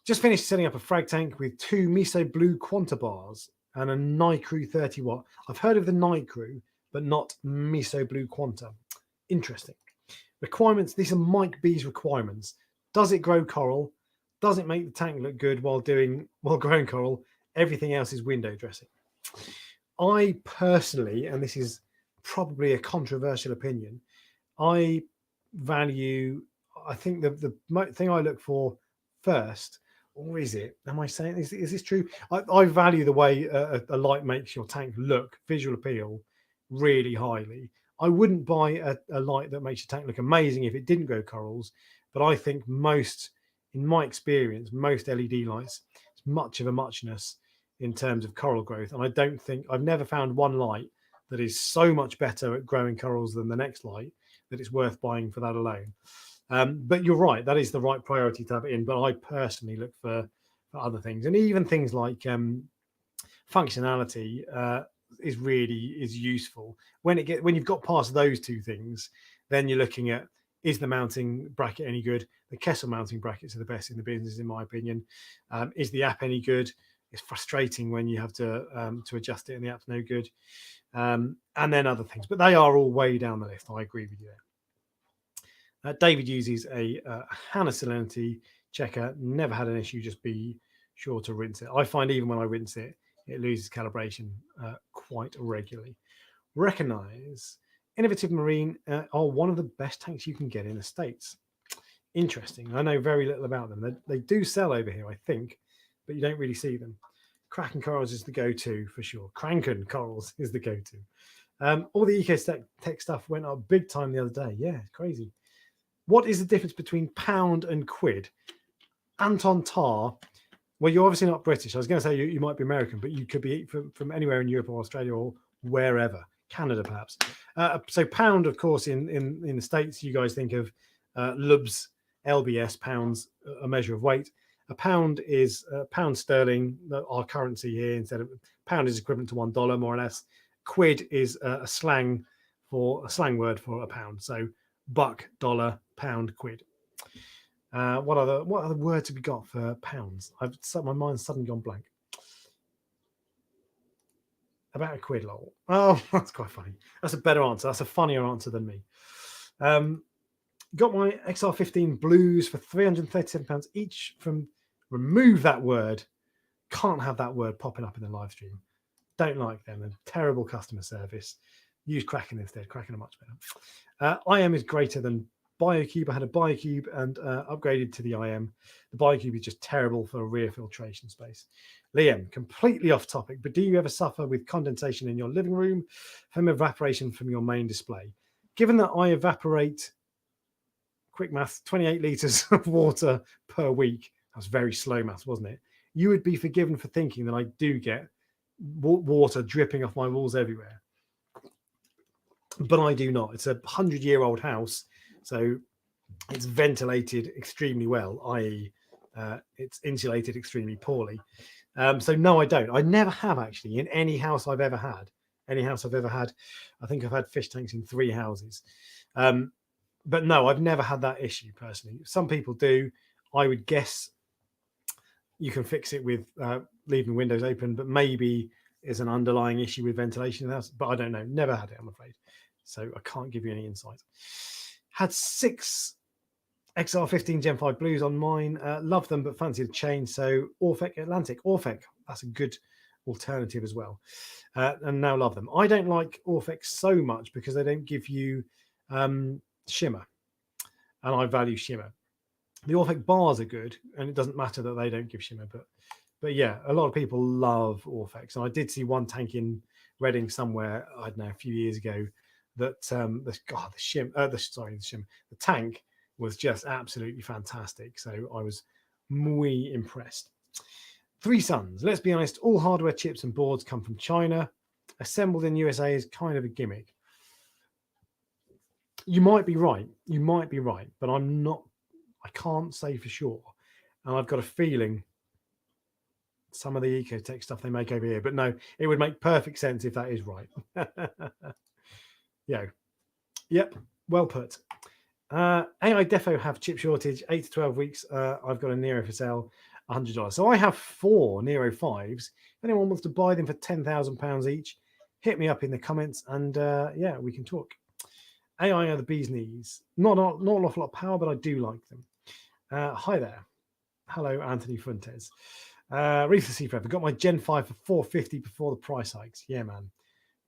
Just finished setting up a frag tank with 2 Miso Blue Quanta bars and a Nicrew 30 watt. I've heard of the Nicrew, but not Miso Blue Quanta. Interesting. Requirements. These are Mike B's requirements. Does it grow coral? Does it make the tank look good while growing coral? Everything else is window dressing. I personally, and this is probably a controversial opinion, I think the thing I look for first, or is it? Am I saying is this true? I value the way a light makes your tank look, visual appeal, really highly. I wouldn't buy a light that makes your tank look amazing if it didn't grow corals, but I think in my experience, most LED lights, it's much of a muchness in terms of coral growth. And I've never found one light that is so much better at growing corals than the next light that it's worth buying for that alone. But you're right, that is the right priority to have it in. But I personally look for other things, and even things like functionality is useful. When you've got past those two things, then you're looking at, is the mounting bracket any good? The Kessel mounting brackets are the best in the business, in my opinion. Is the app any good? It's frustrating when you have to adjust it and the app's no good. And then other things, but they are all way down the list. I agree with you there. David uses a Hana salinity checker. Never had an issue. Just be sure to rinse it. I find even when I rinse it, it loses calibration quite regularly. Recognize Innovative Marine are one of the best tanks you can get in the States. Interesting. I know very little about them. They do sell over here, I think, but you don't really see them. Kraken corals is the go-to for sure. Kraken corals is the go-to. All the Ecotec stuff went up big time the other day. Yeah, it's crazy. What is the difference between pound and quid? Anton Tar. Well, you're obviously not British. I was going to say you might be American, but you could be from anywhere in Europe or Australia or wherever. Canada, perhaps. So pound, of course, in the States, you guys think of lubs, LBS, pounds, a measure of weight. A pound is pound sterling, our currency here. Instead of pound is equivalent to $1, more or less. Quid is a slang word for a pound. So buck, dollar, pound, quid. What other words have we got for pounds? My mind's suddenly gone blank. About a quid, lol. Oh, that's quite funny. That's a better answer. That's a funnier answer than me. Got my XR15 blues for £337 each from remove that word. Can't have that word popping up in the live stream. Don't like them. They're terrible customer service. Use Kraken instead. Kraken are much better. IM is greater than BioCube. I had a BioCube and upgraded to the IM. The BioCube is just terrible for rear filtration space. Liam, completely off topic, but do you ever suffer with condensation in your living room from evaporation from your main display? Given that I evaporate, quick math, 28 litres of water per week, that's very slow maths, wasn't it? You would be forgiven for thinking that I do get water dripping off my walls everywhere. But I do not. It's a 100-year-old house, so it's ventilated extremely well, i.e. It's insulated extremely poorly. So no, I don't. I never have actually in any house I've ever had. I think I've had fish tanks in 3 houses. But no, I've never had that issue personally. Some people do. I would guess you can fix it with leaving windows open, but maybe there's an underlying issue with ventilation in the house. But I don't know. Never had it, I'm afraid. So I can't give you any insight. Had 6 XR15 Gen 5 blues on mine. Love them, but fancy the change. So Orphec Atlantic. Orphec, that's a good alternative as well. And now love them. I don't like Orphec so much because they don't give you shimmer. and I value shimmer. The Orphic bars are good, and it doesn't matter that they don't give shimmer, but yeah, a lot of people love Orphex. And I did see one tank in Reading somewhere, I don't know, a few years ago, that the tank was just absolutely fantastic. So I was muy impressed. Three Suns. Let's be honest, all hardware chips and boards come from China. Assembled in USA is kind of a gimmick. You might be right. You might be right, but I can't say for sure. And I've got a feeling some of the Ecotec stuff they make over here, but no, it would make perfect sense if that is right. Yeah. Yep. Well put. AI Defo have chip shortage, 8 to 12 weeks. I've got a Nero for sale, $100. So I have 4 Nero 5s. If anyone wants to buy them for £10,000 each, hit me up in the comments, and yeah, we can talk. AI are the bee's knees. Not an awful lot of power, but I do like them. Hi there. Hello, Anthony Fuentes. Reef the Sea Forever. Got my Gen 5 for $450 before the price hikes. Yeah, man.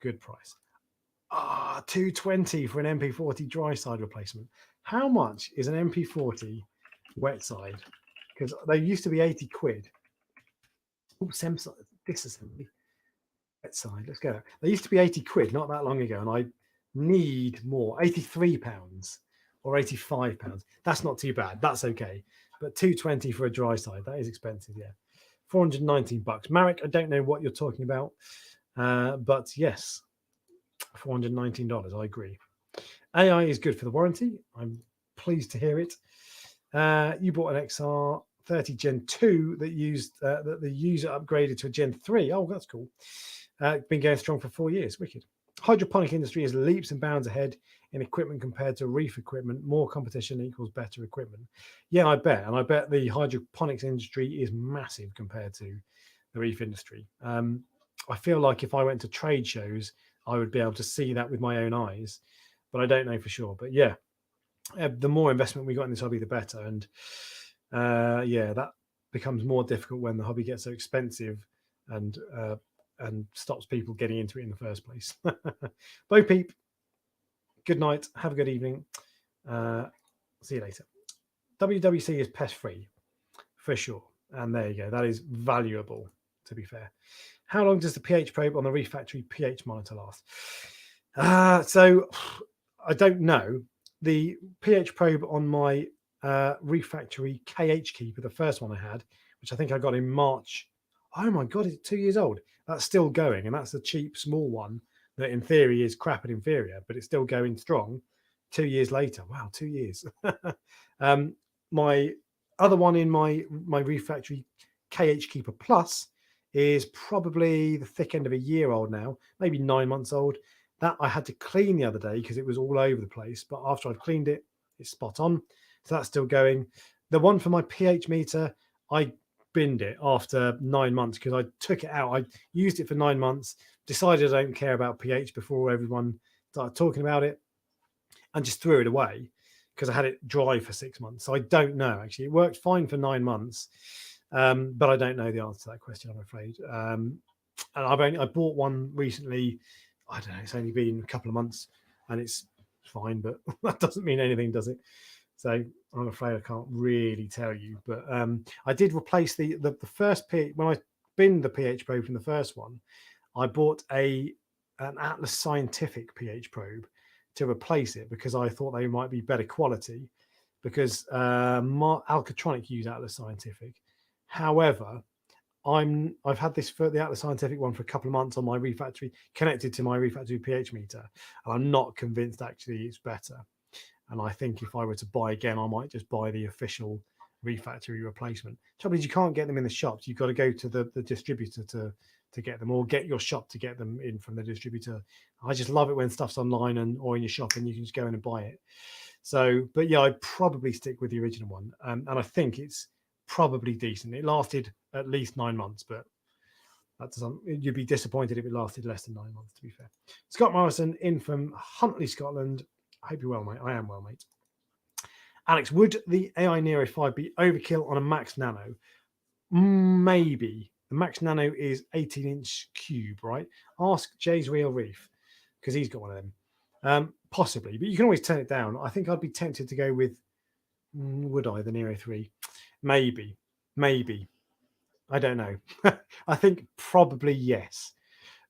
Good price. $220 for an MP40 dry side replacement. How much is an MP40 wet side? Because they used to be 80 quid. Oh, disassembly. Wet side. Let's go. They used to be 80 quid not that long ago, and I need more. £83 or £85. That's not too bad. That's okay. But $220 for a dry side, that is expensive. Yeah. $419. Marek, I don't know what you're talking about, but yes, $419. I agree. AI is good for the warranty. I'm pleased to hear it. You bought an XR30 Gen 2 that that the user upgraded to a Gen 3. Oh, that's cool. Been going strong for 4 years. Wicked. Hydroponic industry is leaps and bounds ahead in equipment compared to reef equipment. More competition equals better equipment. Yeah, I bet. And I bet the hydroponics industry is massive compared to the reef industry. I feel like if I went to trade shows, I would be able to see that with my own eyes, but I don't know for sure. But yeah, the more investment we got in this hobby, the better. And yeah, that becomes more difficult when the hobby gets so expensive and stops people getting into it in the first place. Bo Peep, good night. Have a good evening. See you later. WWC is pest free for sure. And there you go. That is valuable, to be fair. How long does the pH probe on the Refactory pH monitor last? So I don't know. The pH probe on my Refactory KH Keeper, the first one I had, which I think I got in March. Oh my God, it's 2 years old. That's still going. And that's a cheap, small one that in theory is crap and inferior, but it's still going strong 2 years later. Wow, 2 years. My other one in my Refactory KH Keeper Plus is probably the thick end of a year old now, maybe 9 months old. That I had to clean the other day because it was all over the place. But after I've cleaned it, it's spot on. So that's still going. The one for my pH meter, I binned it after 9 months because I took it out. I used it for 9 months, decided I don't care about pH before everyone started talking about it, and just threw it away because I had it dry for 6 months. So I don't know, actually. It worked fine for 9 months. But I don't know the answer to that question, I'm afraid. And I bought one recently. I don't know. It's only been a couple of months, and it's fine. But that doesn't mean anything, does it? So I'm afraid I can't really tell you. But I did replace the first pH when I binned the pH probe from the first one. I bought an Atlas Scientific pH probe to replace it because I thought they might be better quality. Because Alcatronic use Atlas Scientific. However, I've had this for the Atlas Scientific one for a couple of months on my Refactory, connected to my Refactory pH meter, and I'm not convinced actually it's better. And I think if I were to buy again, I might just buy the official Refactory replacement. Trouble is, you can't get them in the shops. You've got to go to the distributor to get them, or get your shop to get them in from the distributor. I just love it when stuff's online or in your shop and you can just go in and buy it. So, but yeah, I'd probably stick with the original one, and I think it's probably decent. It lasted at least 9 months, but that doesn't. You'd be disappointed if it lasted less than 9 months, to be fair. Scott Morrison in from Huntley, Scotland. I hope you're well, mate. I am well, mate. Alex, would the AI Nero 5 be overkill on a Max Nano? Maybe. The Max Nano is 18-inch cube, right? Ask Jay's Real Reef, because he's got one of them. Possibly, but you can always turn it down. I think I'd be tempted to go with Would I? The Nero 3? Maybe. I don't know. I think probably yes,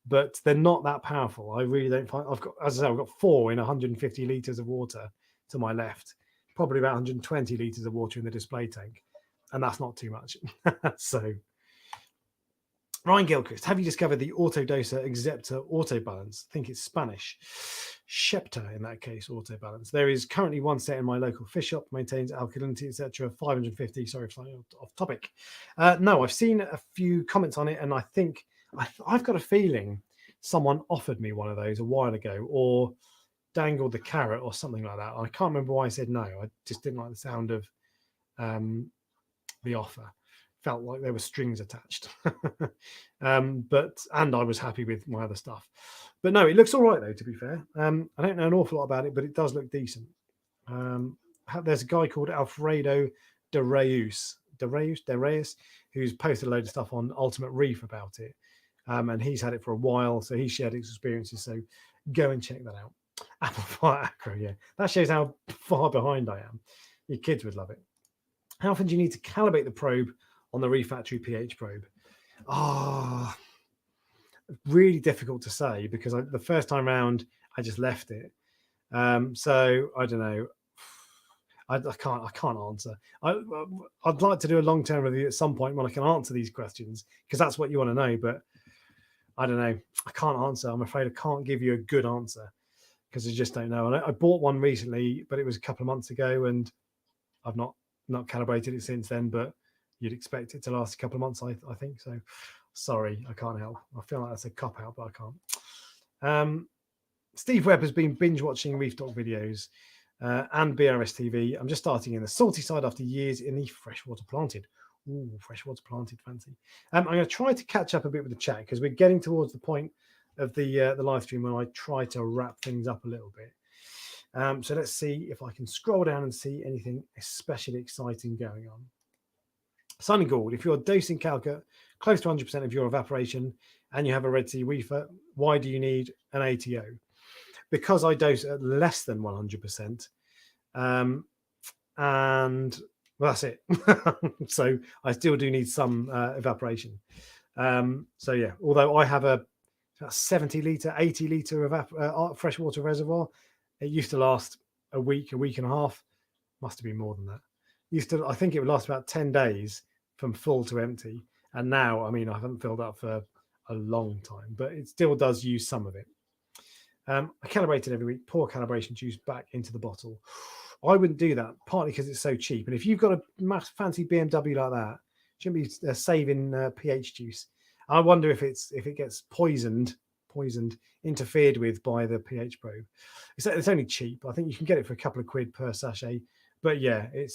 but they're not that powerful. I really don't find. As I say, I've got 4 in 150 litres of water to my left, probably about 120 litres of water in the display tank, and that's not too much. So, Ryan Gilchrist, have you discovered the Autodosa Xtra Auto Balance? I think it's Spanish. Schepter, in that case, Auto Balance. There is currently one set in my local fish shop, maintains alkalinity, etc. 550. Sorry, slightly off topic. No, I've seen a few comments on it, and I think I've got a feeling someone offered me one of those a while ago, or dangled the carrot, or something like that. I can't remember why I said no. I just didn't like the sound of the offer. Felt like there were strings attached. And I was happy with my other stuff. But no, it looks all right though, to be fair. I don't know an awful lot about it, but it does look decent. There's a guy called Alfredo de Reus, who's posted a load of stuff on Ultimate Reef about it. And he's had it for a while, so he shared his experiences. So go and check that out. Apple Fire Acro, yeah. That shows how far behind I am. Your kids would love it. How often do you need to calibrate the probe on the Refactory pH probe? Really difficult to say, because the first time round I just left it. So I don't know. I can't answer. I'd like to do a long-term review at some point when I can answer these questions, because that's what you want to know. But I don't know. I can't answer. I'm afraid I can't give you a good answer, because I just don't know. And I bought one recently, but it was a couple of months ago, and I've not calibrated it since then. But you'd expect it to last a couple of months, I think. So sorry, I can't help. I feel like that's a cop-out, but I can't. Steve Webb has been binge watching Reef Dork videos and BRS TV. I'm just starting in the salty side after years in the freshwater planted. Ooh, freshwater planted, fancy. I'm going to try to catch up a bit with the chat, because we're getting towards the point of the live stream when I try to wrap things up a little bit. So let's see if I can scroll down and see anything especially exciting going on. Sunny Gould, if you're dosing calca close to 100% of your evaporation and you have a Red Sea reefer, why do you need an ATO? Because I dose at less than 100%. And well, that's it. So I still do need some evaporation. So yeah, although I have a 70 litre, 80 litre freshwater reservoir, it used to last a week and a half. Must have been more than that. I think it would last about 10 days from full to empty. And now, I mean, I haven't filled up for a long time, but it still does use some of it. I calibrate it every week, pour calibration juice back into the bottle. I wouldn't do that, partly because it's so cheap. And if you've got a fancy BMW like that, you shouldn't be saving pH juice. I wonder if it gets poisoned, interfered with by the pH probe. It's only cheap. I think you can get it for a couple of quid per sachet. But yeah, it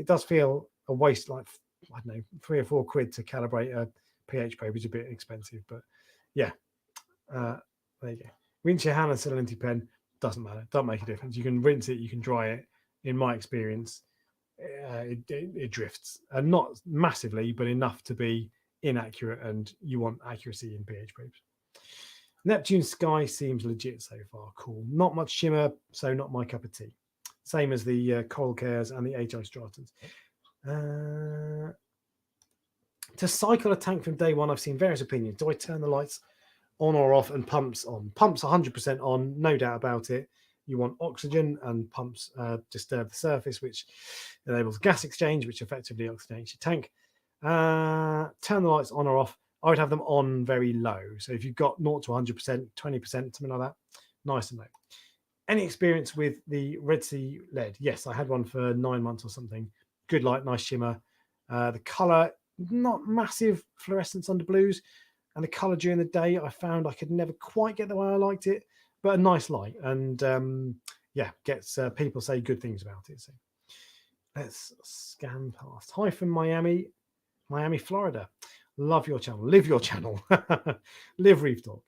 does feel a waste, like, I don't know, 3 or 4 quid to calibrate a pH probe is a bit expensive. But yeah, there you go. Rinse your Hana salinity pen, doesn't matter, don't make a difference. You can rinse it, you can dry it. In my experience, it drifts, and not massively, but enough to be inaccurate, and you want accuracy in pH probes. Neptune Sky seems legit so far. Cool. Not much shimmer, so not my cup of tea. Same as the Coral Cares and the HI Stratons. To cycle a tank from day one, I've seen various opinions. Do I turn the lights on or off and pumps on? Pumps 100% on, no doubt about it. You want oxygen, and pumps disturb the surface, which enables gas exchange, which effectively oxygenates your tank. Turn the lights on or off. I would have them on very low. So if you've got 0 to 100%, 20%, something like that, nice and low. Any experience with the Red Sea LED? Yes, I had one for 9 months or something. Good light, nice shimmer. The color, not massive fluorescence under blues. And the color during the day, I found I could never quite get the way I liked it, but a nice light. And yeah, gets people say good things about it. So let's scan past. Hi from Miami, Florida. Love your channel. Live your channel. Live Reef Dork.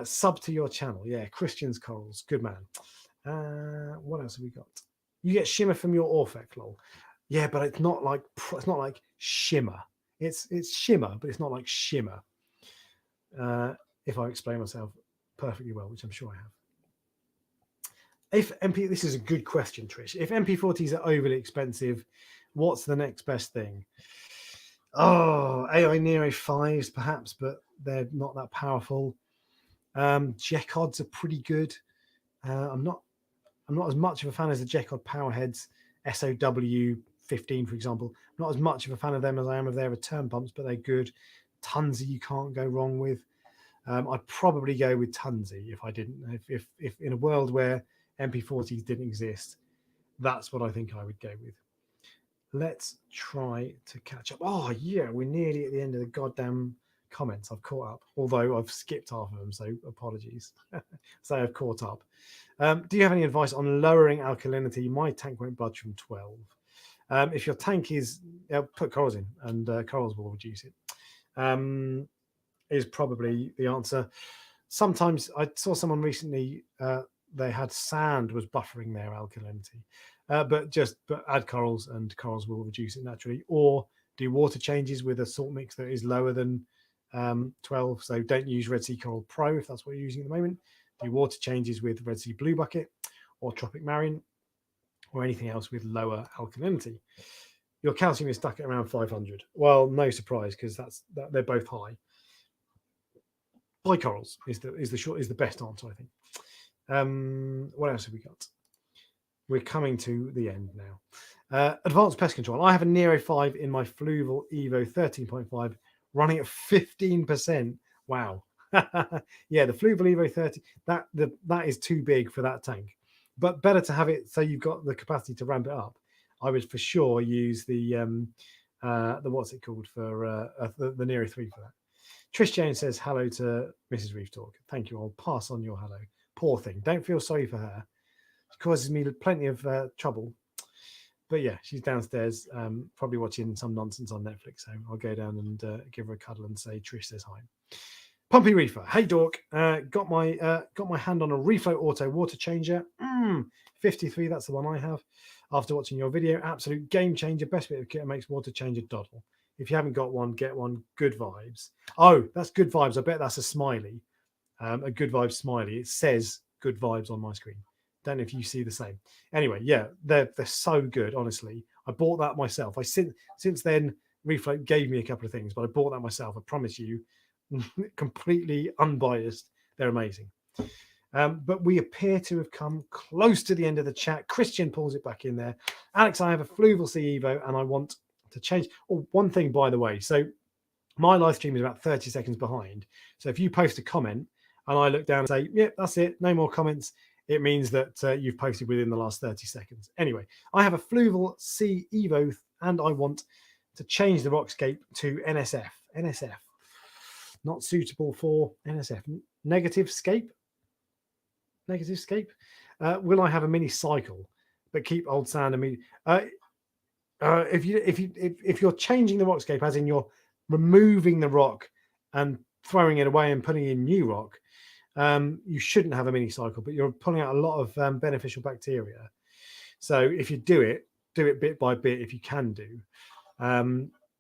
Sub to your channel. Yeah, Christian's Corals. Good man. What else have we got? You get shimmer from your Orfec, lol. Yeah, but it's not like shimmer. It's shimmer, but it's not like shimmer. If I explain myself perfectly well, which I'm sure I have. If MP, this is a good question, Trish. If MP40s are overly expensive, what's the next best thing? Oh, AI Nero 5s perhaps, but they're not that powerful. Jecods are pretty good. I'm not as much of a fan as the Jecod Powerheads SOW 15, for example. I'm not as much of a fan of them as I am of their return pumps, but they're good. Tunzi you can't go wrong with. I'd probably go with Tunzi if I didn't. If in a world where MP40s didn't exist, that's what I think I would go with. Let's try to catch up. Oh yeah, we're nearly at the end of the goddamn comments. I've caught up, although I've skipped half of them, so apologies. So I've caught up. Do you have any advice on lowering alkalinity? My tank won't budge from 12. If your tank is, put corals in, and corals will reduce it. Is probably the answer. Sometimes I saw someone recently, they had sand was buffering their alkalinity, but add corals and corals will reduce it naturally, or do water changes with a salt mix that is lower than 12. So don't use Red Sea Coral Pro if that's what you're using at the moment. Do water changes with Red Sea Blue Bucket or Tropic Marine or anything else with lower alkalinity. Your calcium is stuck at around 500. Well, no surprise, because they're both high. High corals is the best answer, I think. What else have we got? We're coming to the end now. Advanced pest control. I have a Nero 5 in my Fluval Evo 13.5 running at 15%. Wow. Yeah, the Fluval Evo 30, that is too big for that tank. But better to have it so you've got the capacity to ramp it up. I would for sure use the what's it called for the Nero 3 for that. Trish Jones says hello to Mrs. Reef Dork. Thank you. I'll pass on your hello. Poor thing. Don't feel sorry for her. It causes me plenty of trouble. But yeah, she's downstairs, probably watching some nonsense on Netflix. So I'll go down and give her a cuddle and say Trish says hi. Pumpy Reefer. Hey Dork. Got my hand on a Reflow Auto water changer. 53. That's the one I have. After watching your video, absolute game changer. Best bit of kit makes water changer doddle. If you haven't got one, get one. Good vibes. Oh, that's good vibes. I bet that's a smiley. A good vibes smiley. It says good vibes on my screen. Don't know if you see the same. Anyway, yeah, they're so good. Honestly, I bought that myself. Since then, Reflow gave me a couple of things, but I bought that myself. I promise you, completely unbiased. They're amazing. But we appear to have come close to the end of the chat. Christian pulls it back in there. Alex, I have a Fluval Sea Evo, and I want to change. Oh, one thing, by the way. So my live stream is about 30 seconds behind. So if you post a comment and I look down and say, yeah, that's it, no more comments, it means that you've posted within the last 30 seconds. Anyway, I have a Fluval Sea Evo and I want to change the rockscape to NSF. NSF. Not suitable for NSF. Negative scape. Will I have a mini cycle but keep old sand immediately? If you're changing the rockscape, as in you're removing the rock and throwing it away and putting in new rock, you shouldn't have a mini cycle, but you're pulling out a lot of beneficial bacteria. So if you do it bit by bit. If you can do,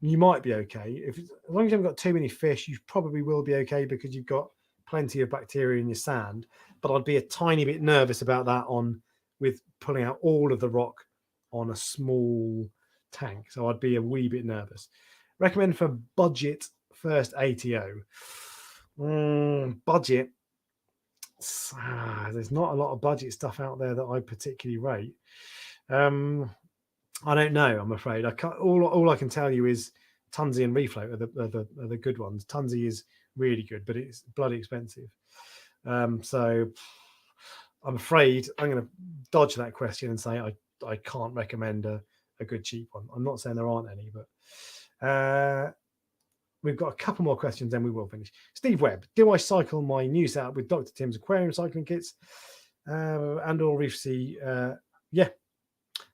you might be okay. As long as you haven't got too many fish, you probably will be okay because you've got plenty of bacteria in your sand. But I'd be a tiny bit nervous about that with pulling out all of the rock on a small tank. So I'd be a wee bit nervous. Recommend for budget first ATO. Budget. There's not a lot of budget stuff out there that I particularly rate. I don't know. I'm afraid. All I can tell you is Tunzi and Reflow are the good ones. Tunzi is really good, but it's bloody expensive. So I'm afraid I'm going to dodge that question and say I can't recommend a good cheap one. I'm not saying there aren't any, but we've got a couple more questions, then we will finish. Steve Webb, do I cycle my new setup with Dr. Tim's aquarium cycling kits and or Reef Sea? Yeah.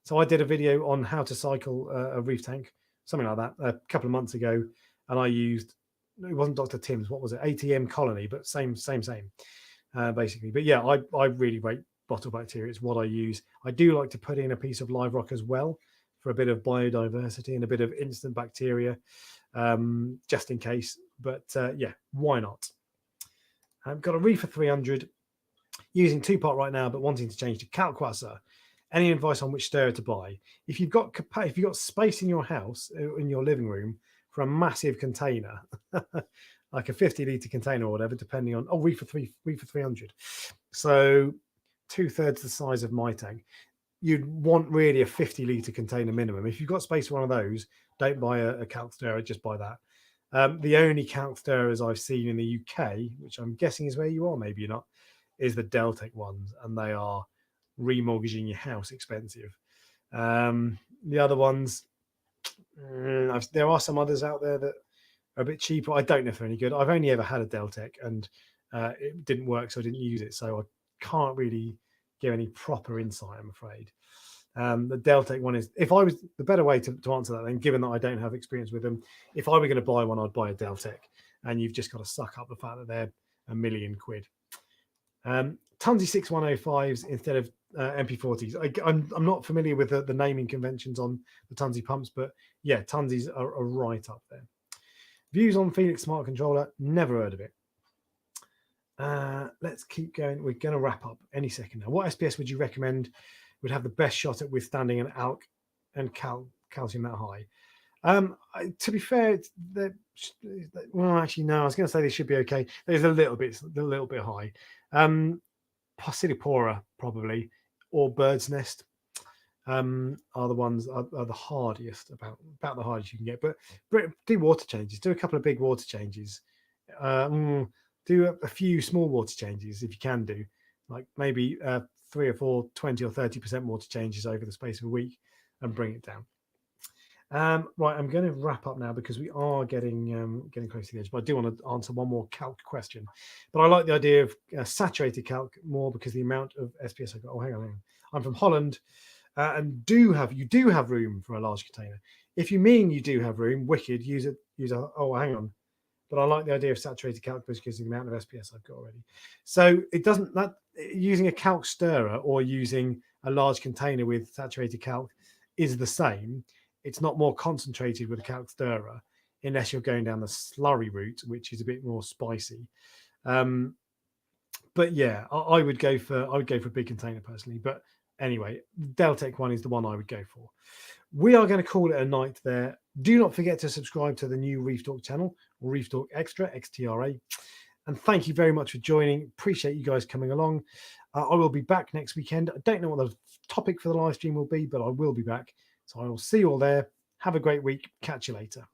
So I did a video on how to cycle a reef tank, something like that, a couple of months ago, and I used, it wasn't Dr. Tim's, what was it? ATM Colony, but same, basically. But yeah, I really rate bottle bacteria. It's what I use. I do like to put in a piece of live rock as well for a bit of biodiversity and a bit of instant bacteria, just in case. But yeah, why not? I've got a Reefer 300. Using two-pot right now, but wanting to change to Kalkwasser. Any advice on which stirrer to buy? If you've got space in your house, in your living room, for a massive container, like a 50-litre container or whatever, depending on Reefer 300. So 2/3 the size of my tank. You'd want really a 50-litre container minimum. If you've got space for one of those, don't buy a calc stirrer, just buy that. The only calc stirrers I've seen in the UK, which I'm guessing is where you are, maybe you're not, is the Deltec ones, and they are remortgaging your house expensive. The other ones, there are some others out there that are a bit cheaper. I don't know if they're any good. I've only ever had a Deltec, and it didn't work, so I didn't use it. So I can't really give any proper insight, I'm afraid. The Deltec one is, if I was, the better way to answer that then, given that I don't have experience with them, if I were going to buy one, I'd buy a Deltec, and you've just got to suck up the fact that they're £1 million. Tunzi 6105s instead of MP40s. I'm not familiar with the naming conventions on the Tunzi pumps, but yeah, Tunzis are right up there. Views on Felix Smart Controller, never heard of it. Let's keep going. We're going to wrap up any second now. What SPS would you recommend would have the best shot at withstanding an alk and calcium that high? To be fair, well, actually, no. I was going to say they should be okay. There's a little bit high. Possidipora probably, or Bird's Nest are the ones are the hardiest, about the hardest you can get. But do water changes. Do a couple of big water changes. Do a few small water changes if you can do, like maybe 3 or 4, 20 or 30% water changes over the space of a week, and bring it down. Right, I'm going to wrap up now because we are getting close to the edge. But I do want to answer one more calc question. But I like the idea of saturated calc more because the amount of SPS I've got. Oh, hang on. I'm from Holland, and you do have room for a large container. If you mean you do have room, wicked. Use a. Oh, hang on. But I like the idea of saturated calc because of the amount of SPS I've got already. So it doesn't, that using a calc stirrer or using a large container with saturated calc is the same. It's not more concentrated with a calc stirrer unless you're going down the slurry route, which is a bit more spicy. But yeah, I would go for a big container personally. But anyway, Deltec one is the one I would go for. We are going to call it a night there. Do not forget to subscribe to the new Reef Dork channel, Reef Dork Xtra, XTRA. And thank you very much for joining. Appreciate you guys coming along. I will be back next weekend. I don't know what the topic for the live stream will be, but I will be back. So I will see you all there. Have a great week. Catch you later.